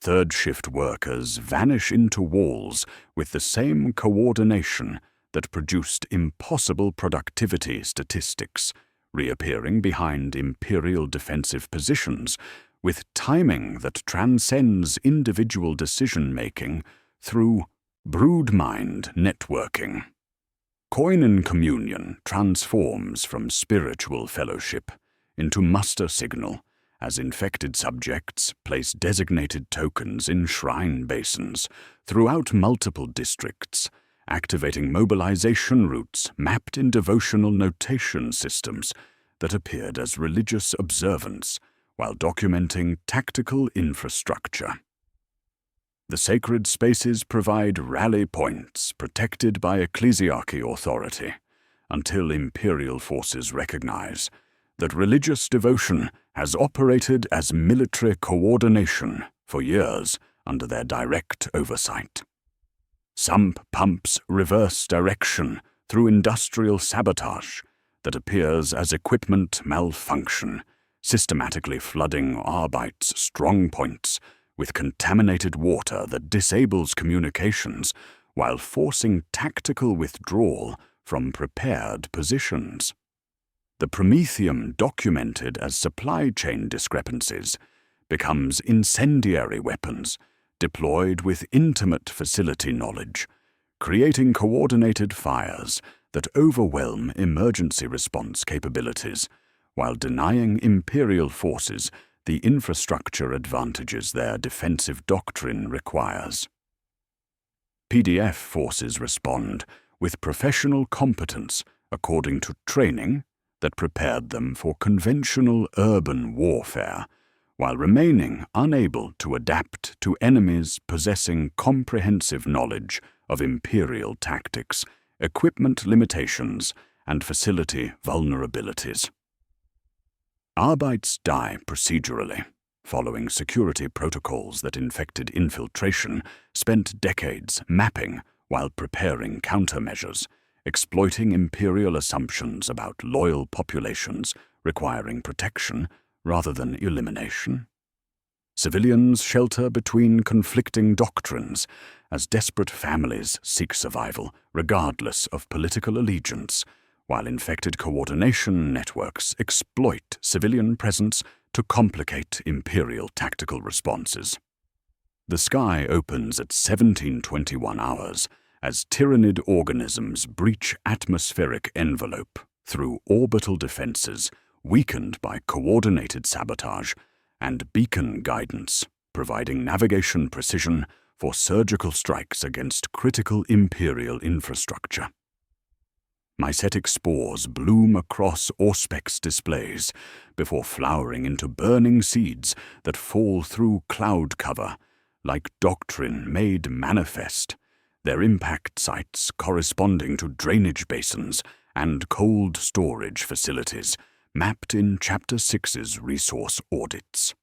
Third shift workers vanish into walls with the same coordination that produced impossible productivity statistics, reappearing behind Imperial defensive positions with timing that transcends individual decision-making through broodmind networking. Koinon communion transforms from spiritual fellowship into muster signal as infected subjects place designated tokens in shrine basins throughout multiple districts, activating mobilization routes mapped in devotional notation systems that appeared as religious observance while documenting tactical infrastructure. The sacred spaces provide rally points protected by ecclesiarchy authority until imperial forces recognize that religious devotion has operated as military coordination for years under their direct oversight. Sump pumps reverse direction through industrial sabotage that appears as equipment malfunction, systematically flooding Arbite's strong points with contaminated water that disables communications while forcing tactical withdrawal from prepared positions. The Promethium documented as supply chain discrepancies becomes incendiary weapons deployed with intimate facility knowledge, creating coordinated fires that overwhelm emergency response capabilities while denying Imperial forces the infrastructure advantages their defensive doctrine requires. PDF forces respond with professional competence according to training that prepared them for conventional urban warfare, while remaining unable to adapt to enemies possessing comprehensive knowledge of Imperial tactics, equipment limitations, and facility vulnerabilities. Arbites die procedurally, following security protocols that infected infiltration spent decades mapping while preparing countermeasures, exploiting Imperial assumptions about loyal populations requiring protection rather than elimination. Civilians shelter between conflicting doctrines as desperate families seek survival regardless of political allegiance, while infected coordination networks exploit civilian presence to complicate Imperial tactical responses. The sky opens at 1721 hours as Tyranid organisms breach atmospheric envelope through orbital defenses weakened by coordinated sabotage and beacon guidance, providing navigation precision for surgical strikes against critical Imperial infrastructure. Mycetic spores bloom across Auspex displays before flowering into burning seeds that fall through cloud cover, like doctrine made manifest, their impact sites corresponding to drainage basins and cold storage facilities mapped in Chapter 6's resource audits.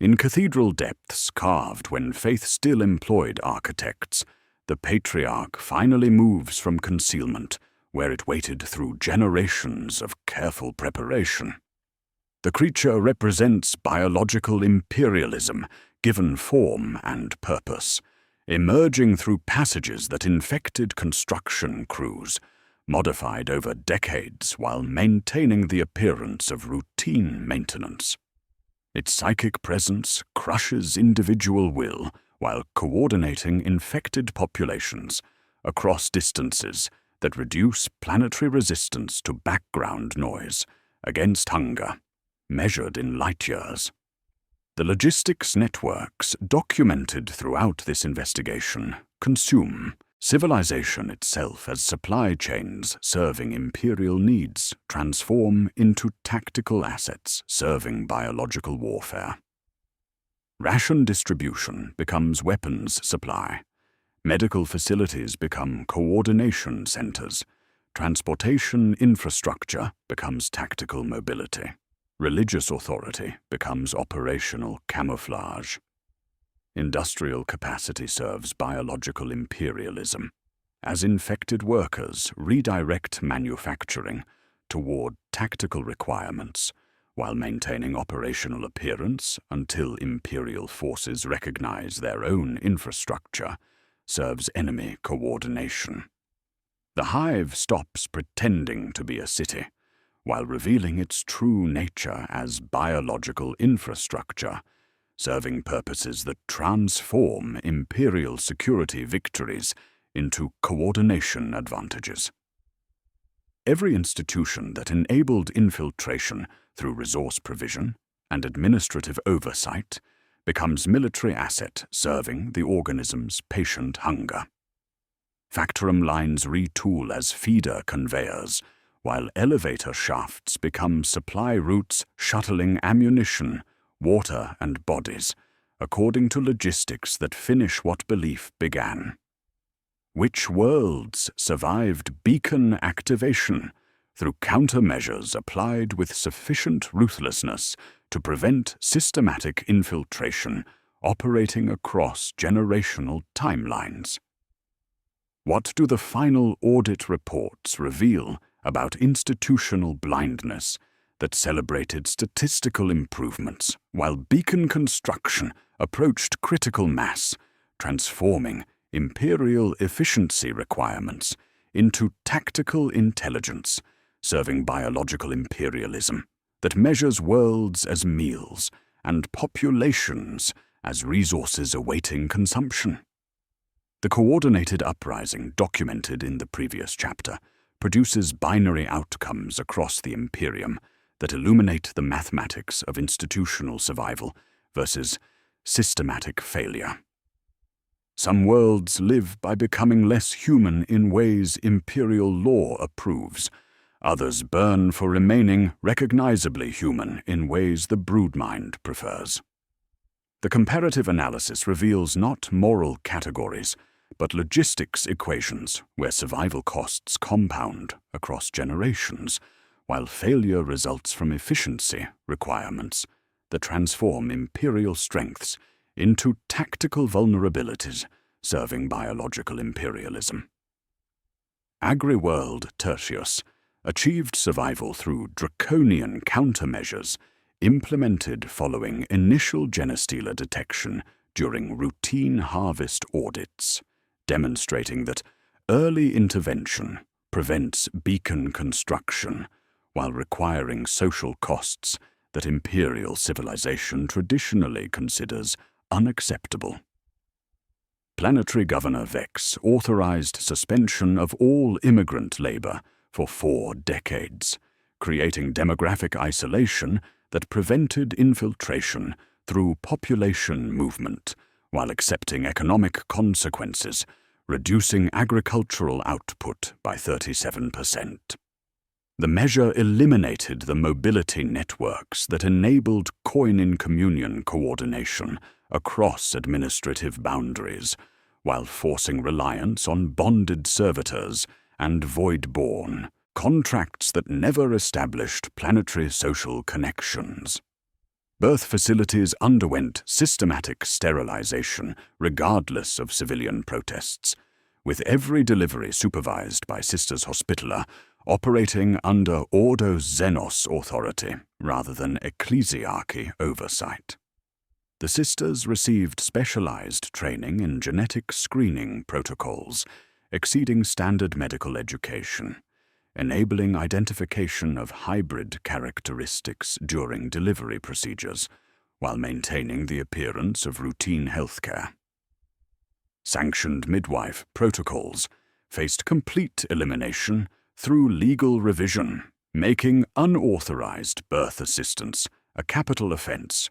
In cathedral depths carved when faith still employed architects, the Patriarch finally moves from concealment, where it waited through generations of careful preparation. The creature represents biological imperialism, given form and purpose, emerging through passages that infected construction crews, modified over decades while maintaining the appearance of routine maintenance. Its psychic presence crushes individual will while coordinating infected populations across distances that reduce planetary resistance to background noise against hunger, measured in light years. The logistics networks documented throughout this investigation consume civilization itself as supply chains serving Imperial needs transform into tactical assets serving biological warfare. Ration distribution becomes weapons supply. Medical facilities become coordination centers. Transportation infrastructure becomes tactical mobility. Religious authority becomes operational camouflage. Industrial capacity serves biological imperialism, as infected workers redirect manufacturing toward tactical requirements while maintaining operational appearance until Imperial forces recognize their own infrastructure serves enemy coordination. The Hive stops pretending to be a city, while revealing its true nature as biological infrastructure, serving purposes that transform Imperial security victories into coordination advantages. Every institution that enabled infiltration through resource provision and administrative oversight becomes military asset serving the organism's patient hunger. Factorum lines retool as feeder conveyors, while elevator shafts become supply routes shuttling ammunition, water, and bodies according to logistics that finish what belief began. Which worlds survived beacon activation through countermeasures applied with sufficient ruthlessness to prevent systematic infiltration operating across generational timelines? What do the final audit reports reveal about institutional blindness that celebrated statistical improvements while beacon construction approached critical mass, transforming imperial efficiency requirements into tactical intelligence, serving biological imperialism that measures worlds as meals and populations as resources awaiting consumption? The coordinated uprising documented in the previous chapter produces binary outcomes across the Imperium that illuminate the mathematics of institutional survival versus systematic failure. Some worlds live by becoming less human in ways imperial law approves. Others burn for remaining recognizably human in ways the broodmind prefers. The comparative analysis reveals not moral categories, but logistics equations where survival costs compound across generations, while failure results from efficiency requirements that transform imperial strengths into tactical vulnerabilities serving biological imperialism. Agri-world Tertius achieved survival through draconian countermeasures implemented following initial Genestealer detection during routine harvest audits, demonstrating that early intervention prevents beacon construction while requiring social costs that imperial civilization traditionally considers unacceptable. Planetary Governor Vex authorized suspension of all immigrant labor for 4 decades, creating demographic isolation that prevented infiltration through population movement, while accepting economic consequences, reducing agricultural output by 37%. The measure eliminated the mobility networks that enabled coin-in-communion coordination across administrative boundaries, while forcing reliance on bonded servitors and void-born, contracts that never established planetary social connections. Birth facilities underwent systematic sterilization regardless of civilian protests, with every delivery supervised by Sisters Hospitaller operating under Ordo Xenos authority rather than ecclesiarchy oversight. The sisters received specialized training in genetic screening protocols, exceeding standard medical education, enabling identification of hybrid characteristics during delivery procedures, while maintaining the appearance of routine healthcare. Sanctioned midwife protocols faced complete elimination through legal revision, making unauthorized birth assistance a capital offense,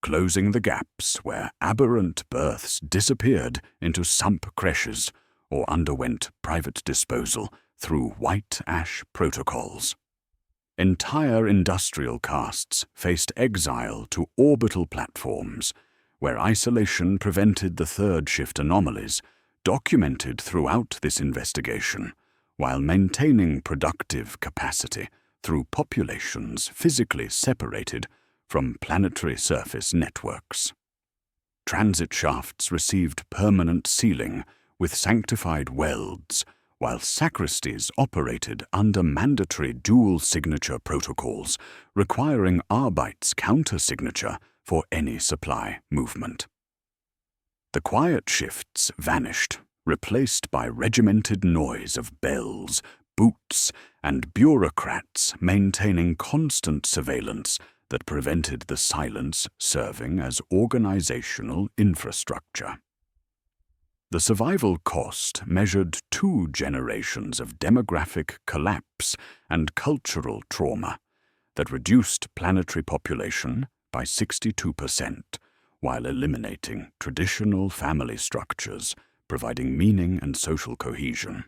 closing the gaps where aberrant births disappeared into sump creches or underwent private disposal through white ash protocols. Entire industrial castes faced exile to orbital platforms, where isolation prevented the third shift anomalies documented throughout this investigation, while maintaining productive capacity through populations physically separated from planetary surface networks. Transit shafts received permanent sealing with sanctified welds, while sacristies operated under mandatory dual-signature protocols requiring Arbite's counter-signature for any supply movement. The quiet shifts vanished, replaced by regimented noise of bells, boots, and bureaucrats maintaining constant surveillance that prevented the silence serving as organizational infrastructure. The survival cost measured 2 generations of demographic collapse and cultural trauma that reduced planetary population by 62%, while eliminating traditional family structures, providing meaning and social cohesion.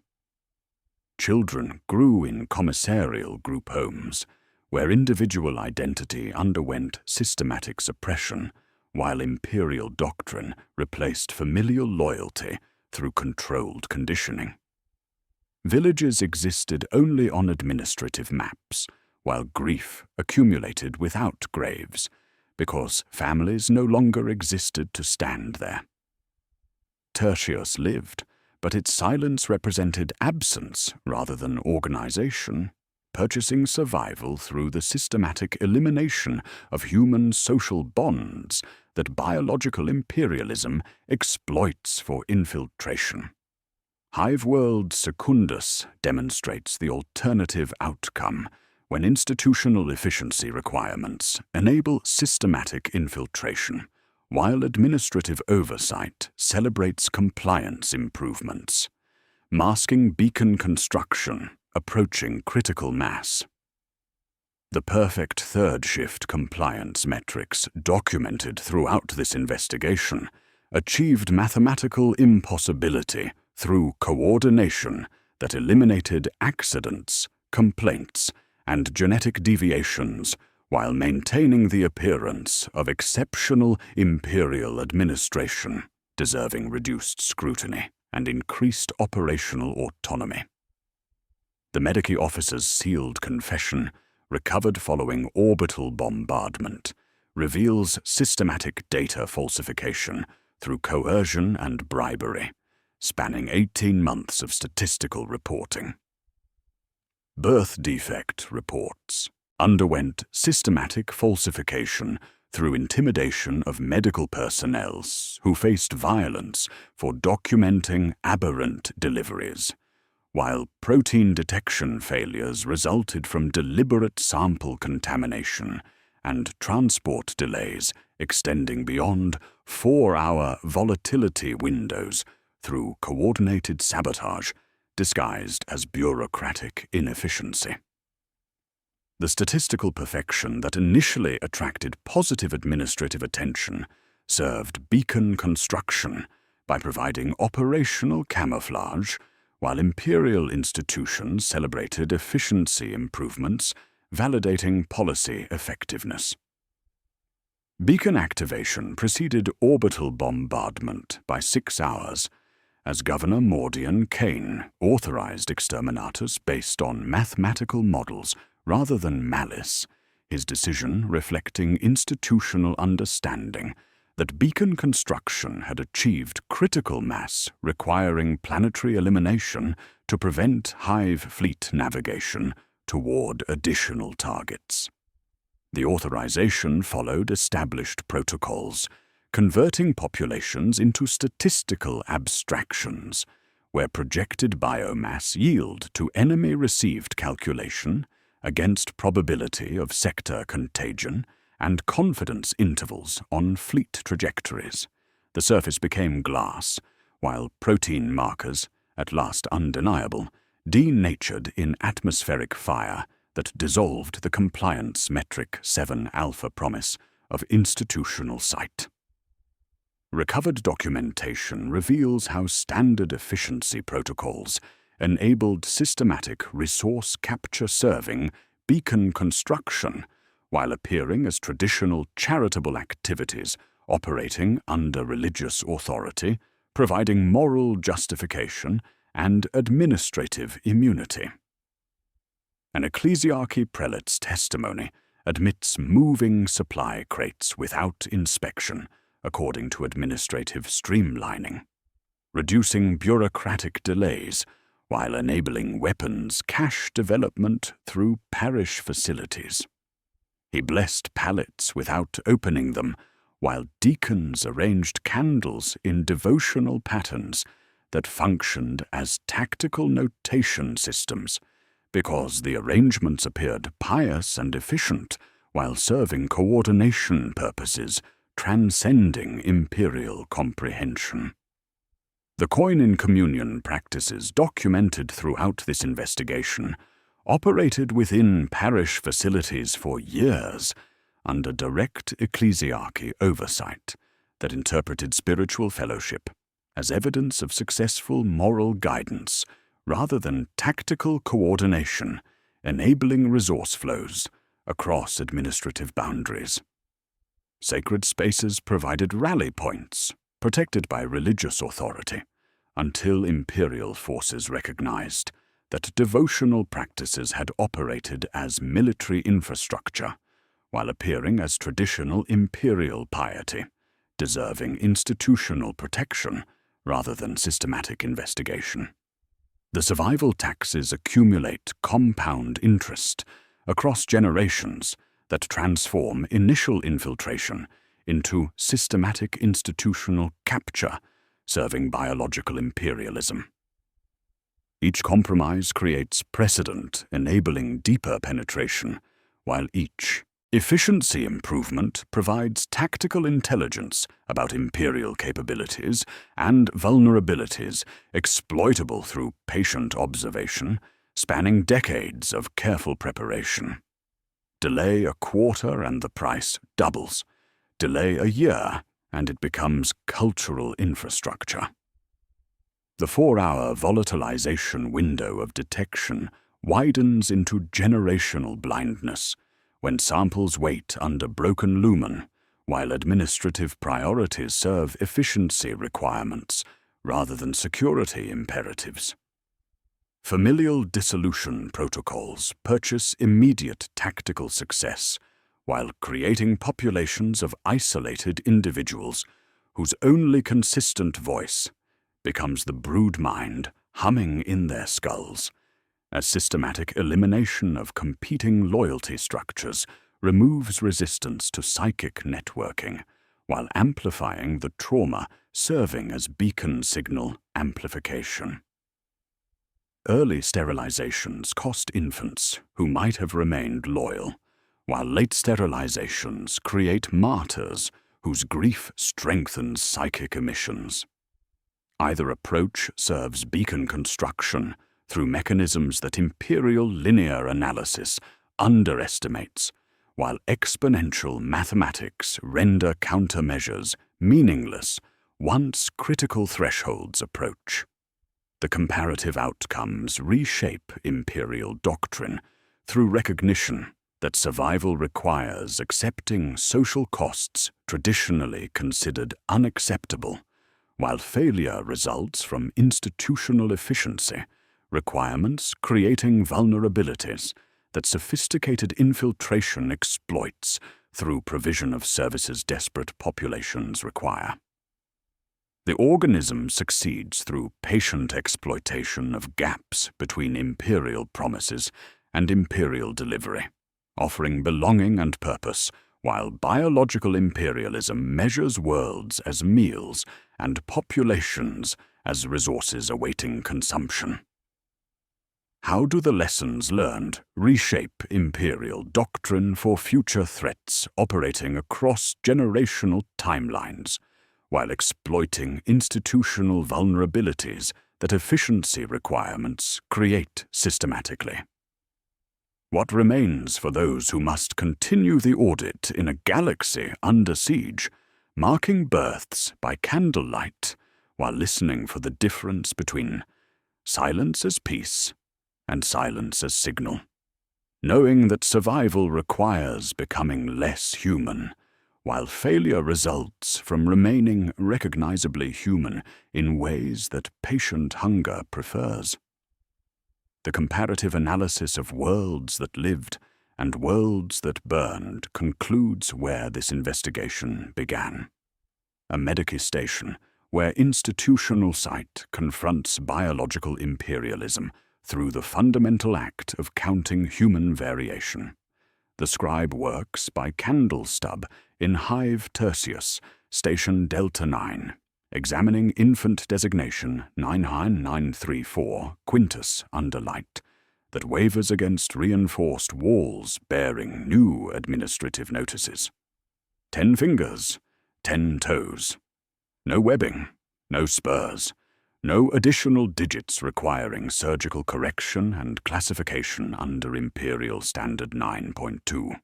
Children grew in commissarial group homes, where individual identity underwent systematic suppression, while imperial doctrine replaced familial loyalty through controlled conditioning. Villages existed only on administrative maps, while grief accumulated without graves, because families no longer existed to stand there. Tertius lived, but its silence represented absence rather than organization, purchasing survival through the systematic elimination of human social bonds that biological imperialism exploits for infiltration. Hive World Secundus demonstrates the alternative outcome when institutional efficiency requirements enable systematic infiltration, while administrative oversight celebrates compliance improvements, masking beacon construction approaching critical mass. The perfect third shift compliance metrics documented throughout this investigation achieved mathematical impossibility through coordination that eliminated accidents, complaints, and genetic deviations while maintaining the appearance of exceptional imperial administration, deserving reduced scrutiny and increased operational autonomy. The Medici officer's sealed confession, recovered following orbital bombardment, reveals systematic data falsification through coercion and bribery, spanning 18 months of statistical reporting. Birth defect reports underwent systematic falsification through intimidation of medical personnel who faced violence for documenting aberrant deliveries, while protein detection failures resulted from deliberate sample contamination and transport delays extending beyond 4-hour volatility windows through coordinated sabotage disguised as bureaucratic inefficiency. The statistical perfection that initially attracted positive administrative attention served beacon construction by providing operational camouflage, while imperial institutions celebrated efficiency improvements, validating policy effectiveness. Beacon activation preceded orbital bombardment by 6 hours, as Governor Mordian Kane authorized exterminatus based on mathematical models rather than malice, his decision reflecting institutional understanding that beacon construction had achieved critical mass requiring planetary elimination to prevent Hive fleet navigation toward additional targets. The authorization followed established protocols, converting populations into statistical abstractions, where projected biomass yield to enemy-received calculation against probability of sector contagion and confidence intervals on fleet trajectories. The surface became glass, while protein markers, at last undeniable, denatured in atmospheric fire that dissolved the compliance metric 7 alpha promise of institutional sight. Recovered documentation reveals how standard efficiency protocols enabled systematic resource capture serving beacon construction while appearing as traditional charitable activities operating under religious authority, providing moral justification and administrative immunity. An ecclesiarchy prelate's testimony admits moving supply crates without inspection, according to administrative streamlining, reducing bureaucratic delays while enabling weapons cache development through parish facilities. He blessed pallets without opening them, while deacons arranged candles in devotional patterns that functioned as tactical notation systems, because the arrangements appeared pious and efficient while serving coordination purposes transcending imperial comprehension. The coin-in-communion practices documented throughout this investigation operated within parish facilities for years under direct ecclesiarchy oversight that interpreted spiritual fellowship as evidence of successful moral guidance rather than tactical coordination, enabling resource flows across administrative boundaries. Sacred spaces provided rally points, protected by religious authority, until imperial forces recognized that devotional practices had operated as military infrastructure, while appearing as traditional imperial piety, deserving institutional protection rather than systematic investigation. The survival taxes accumulate compound interest across generations that transform initial infiltration into systematic institutional capture, serving biological imperialism. Each compromise creates precedent, enabling deeper penetration, while each efficiency improvement provides tactical intelligence about imperial capabilities and vulnerabilities exploitable through patient observation, spanning decades of careful preparation. Delay a quarter and the price doubles. Delay a year and it becomes cultural infrastructure. The 4-hour volatilization window of detection widens into generational blindness when samples wait under broken lumen, while administrative priorities serve efficiency requirements rather than security imperatives. Familial dissolution protocols purchase immediate tactical success while creating populations of isolated individuals whose only consistent voice becomes the brood mind humming in their skulls, as systematic elimination of competing loyalty structures removes resistance to psychic networking, while amplifying the trauma serving as beacon signal amplification. Early sterilizations cost infants who might have remained loyal, while late sterilizations create martyrs whose grief strengthens psychic emissions. Either approach serves beacon construction through mechanisms that imperial linear analysis underestimates, while exponential mathematics render countermeasures meaningless once critical thresholds approach. The comparative outcomes reshape imperial doctrine through recognition that survival requires accepting social costs traditionally considered unacceptable, while failure results from institutional efficiency, requirements creating vulnerabilities that sophisticated infiltration exploits through provision of services desperate populations require. The organism succeeds through patient exploitation of gaps between imperial promises and imperial delivery, offering belonging and purpose, while biological imperialism measures worlds as meals and populations as resources awaiting consumption. How do the lessons learned reshape imperial doctrine for future threats operating across generational timelines, while exploiting institutional vulnerabilities that efficiency requirements create systematically? What remains for those who must continue the audit in a galaxy under siege, marking births by candlelight while listening for the difference between silence as peace and silence as signal, knowing that survival requires becoming less human, while failure results from remaining recognizably human in ways that patient hunger prefers? The comparative analysis of worlds that lived and worlds that burned concludes where this investigation began. A Medici station where institutional sight confronts biological imperialism through the fundamental act of counting human variation. The scribe works by candle stub in Hive Tertius, Station Delta 9, examining infant designation 99934 Quintus under light, that wavers against reinforced walls bearing new administrative notices. 10 fingers, 10 toes. No webbing, no spurs, no additional digits requiring surgical correction and classification under Imperial Standard 9.2.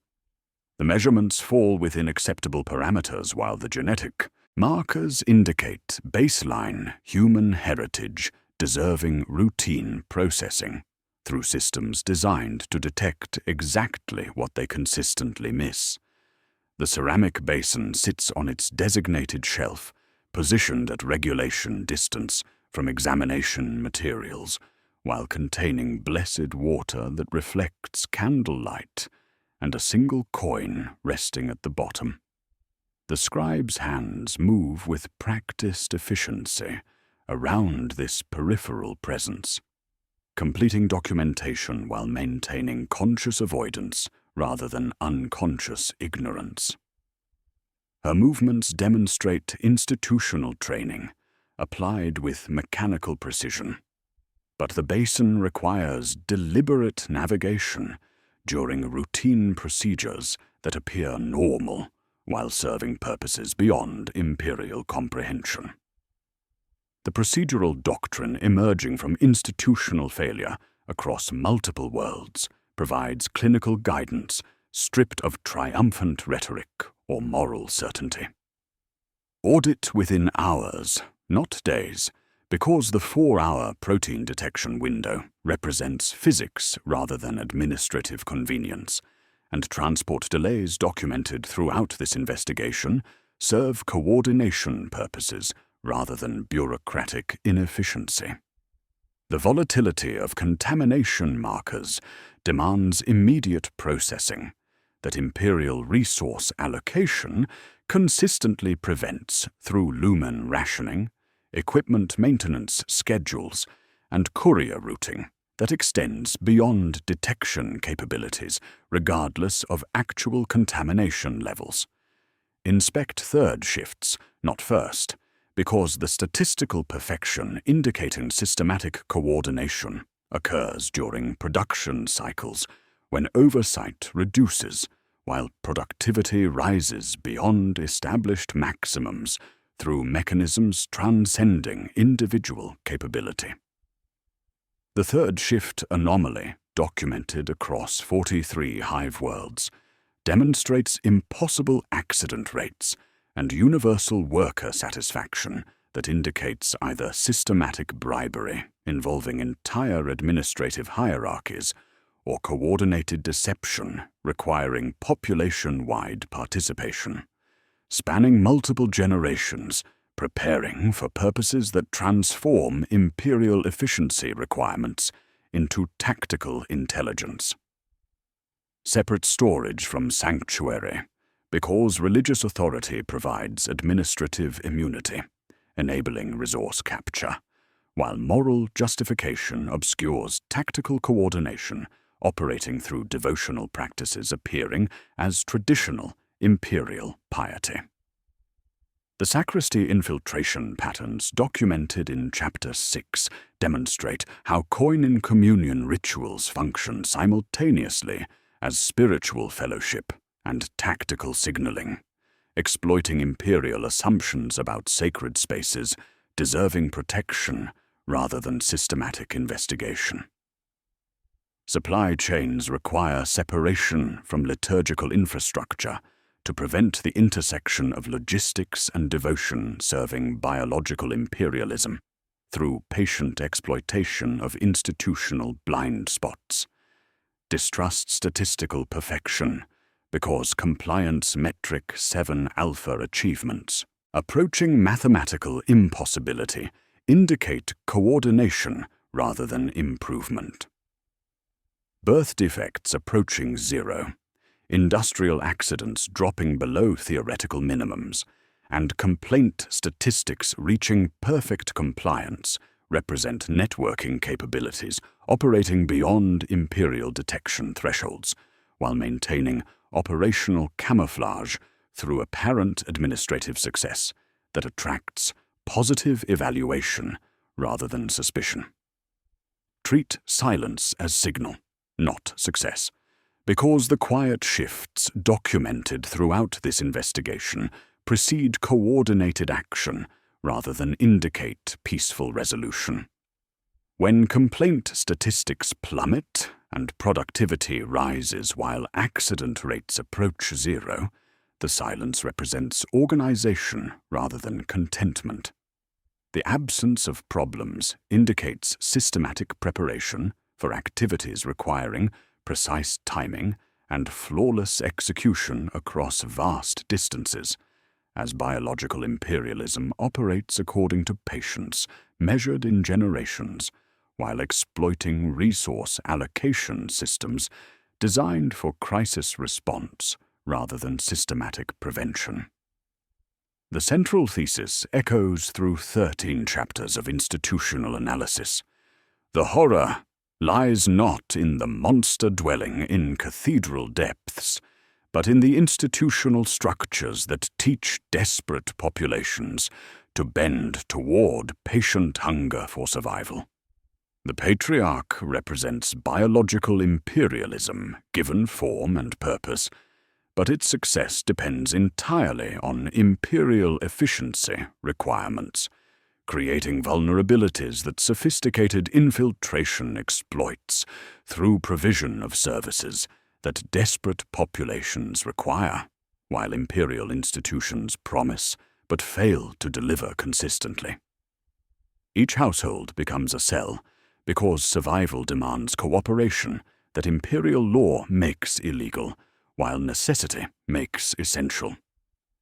The measurements fall within acceptable parameters, while the genetic markers indicate baseline human heritage deserving routine processing through systems designed to detect exactly what they consistently miss. The ceramic basin sits on its designated shelf, positioned at regulation distance from examination materials, while containing blessed water that reflects candlelight, and a single coin resting at the bottom. The scribe's hands move with practiced efficiency around this peripheral presence, completing documentation while maintaining conscious avoidance rather than unconscious ignorance. Her movements demonstrate institutional training, applied with mechanical precision. But the basin requires deliberate navigation during routine procedures that appear normal while serving purposes beyond imperial comprehension. The procedural doctrine emerging from institutional failure across multiple worlds provides clinical guidance stripped of triumphant rhetoric or moral certainty. Audit within hours, not days, because the 4-hour protein detection window represents physics rather than administrative convenience, and transport delays documented throughout this investigation serve coordination purposes rather than bureaucratic inefficiency. The volatility of contamination markers demands immediate processing that Imperial resource allocation consistently prevents through lumen rationing, equipment maintenance schedules, and courier routing that extends beyond detection capabilities regardless of actual contamination levels. Inspect third shifts, not first, because the statistical perfection indicating systematic coordination occurs during production cycles when oversight reduces while productivity rises beyond established maximums through mechanisms transcending individual capability. The third shift anomaly, documented across 43 Hive worlds, demonstrates impossible accident rates and universal worker satisfaction that indicates either systematic bribery involving entire administrative hierarchies or coordinated deception requiring population-wide participation, spanning multiple generations, preparing for purposes that transform imperial efficiency requirements into tactical intelligence. Separate storage from sanctuary, because religious authority provides administrative immunity, enabling resource capture, while moral justification obscures tactical coordination operating through devotional practices appearing as traditional imperial piety. The sacristy infiltration patterns documented in Chapter 6 demonstrate how coin-in-communion rituals function simultaneously as spiritual fellowship and tactical signaling, exploiting imperial assumptions about sacred spaces deserving protection rather than systematic investigation. Supply chains require separation from liturgical infrastructure to prevent the intersection of logistics and devotion serving biological imperialism through patient exploitation of institutional blind spots. Distrust statistical perfection because compliance metric 7 alpha achievements approaching mathematical impossibility indicate coordination rather than improvement. Birth defects approaching 0, industrial accidents dropping below theoretical minimums, and complaint statistics reaching perfect compliance represent networking capabilities operating beyond imperial detection thresholds, while maintaining operational camouflage through apparent administrative success that attracts positive evaluation rather than suspicion. Treat silence as signal, not success, because the quiet shifts documented throughout this investigation precede coordinated action rather than indicate peaceful resolution. When complaint statistics plummet and productivity rises while accident rates approach 0, the silence represents organization rather than contentment. The absence of problems indicates systematic preparation for activities requiring precise timing and flawless execution across vast distances, as biological imperialism operates according to patience, measured in generations, while exploiting resource allocation systems designed for crisis response rather than systematic prevention. The central thesis echoes through 13 chapters of institutional analysis. The horror lies not in the monster dwelling in cathedral depths, but in the institutional structures that teach desperate populations to bend toward patient hunger for survival. The Patriarch represents biological imperialism given form and purpose, but its success depends entirely on imperial efficiency requirements, creating vulnerabilities that sophisticated infiltration exploits through provision of services that desperate populations require, while imperial institutions promise but fail to deliver consistently. Each household becomes a cell because survival demands cooperation that imperial law makes illegal, while necessity makes essential.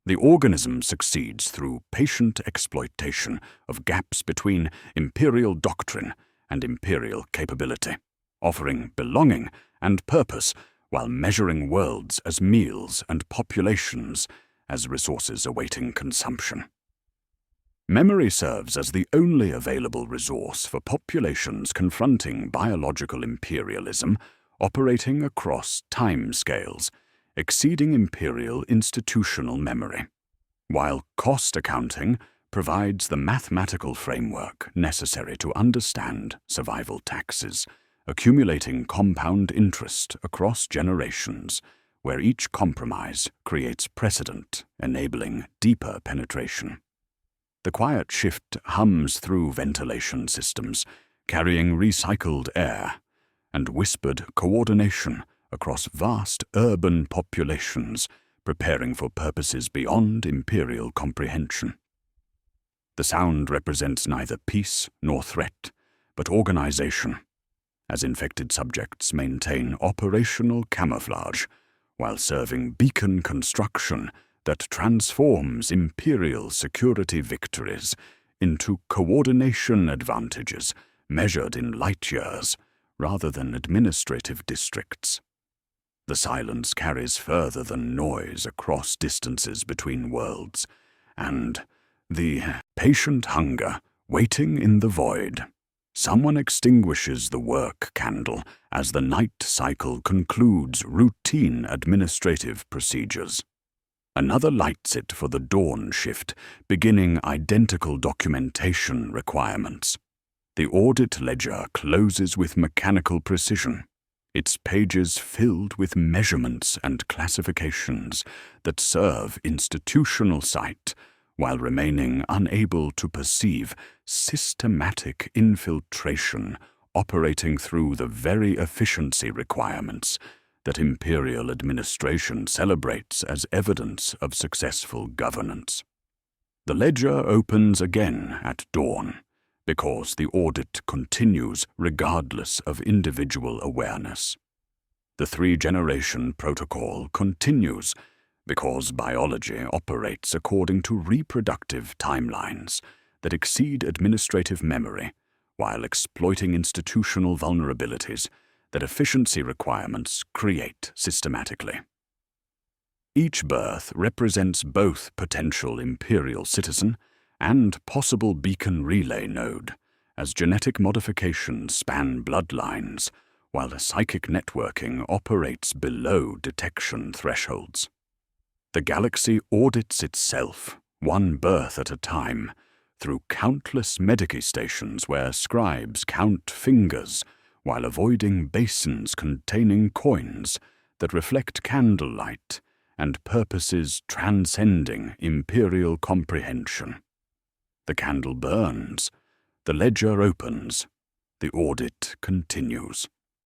The organism succeeds through patient exploitation of gaps between imperial doctrine and imperial capability, offering belonging and purpose while measuring worlds as meals and populations as resources awaiting consumption. Memory serves as the only available resource for populations confronting biological imperialism operating across time scales, exceeding imperial institutional memory, while cost accounting provides the mathematical framework necessary to understand survival taxes, accumulating compound interest across generations, where each compromise creates precedent, enabling deeper penetration. The quiet shift hums through ventilation systems, carrying recycled air, and whispered coordination across vast urban populations, preparing for purposes beyond imperial comprehension. The sound represents neither peace nor threat, but organization, as infected subjects maintain operational camouflage while serving beacon construction that transforms imperial security victories into coordination advantages measured in light years rather than administrative districts. The silence carries further than noise across distances between worlds, and the patient hunger waiting in the void. Someone extinguishes the work candle as the night cycle concludes routine administrative procedures. Another lights it for the dawn shift, beginning identical documentation requirements. The audit ledger closes with mechanical precision, its pages filled with measurements and classifications that serve institutional sight while remaining unable to perceive systematic infiltration operating through the very efficiency requirements that imperial administration celebrates as evidence of successful governance. The ledger opens again at dawn, because the audit continues regardless of individual awareness. The three-generation protocol continues because biology operates according to reproductive timelines that exceed administrative memory while exploiting institutional vulnerabilities that efficiency requirements create systematically. Each birth represents both potential imperial citizen and possible beacon relay node, as genetic modifications span bloodlines, while psychic networking operates below detection thresholds. The galaxy audits itself, one birth at a time, through countless medici stations where scribes count fingers while avoiding basins containing coins that reflect candlelight and purposes transcending imperial comprehension. The candle burns, the ledger opens, the audit continues.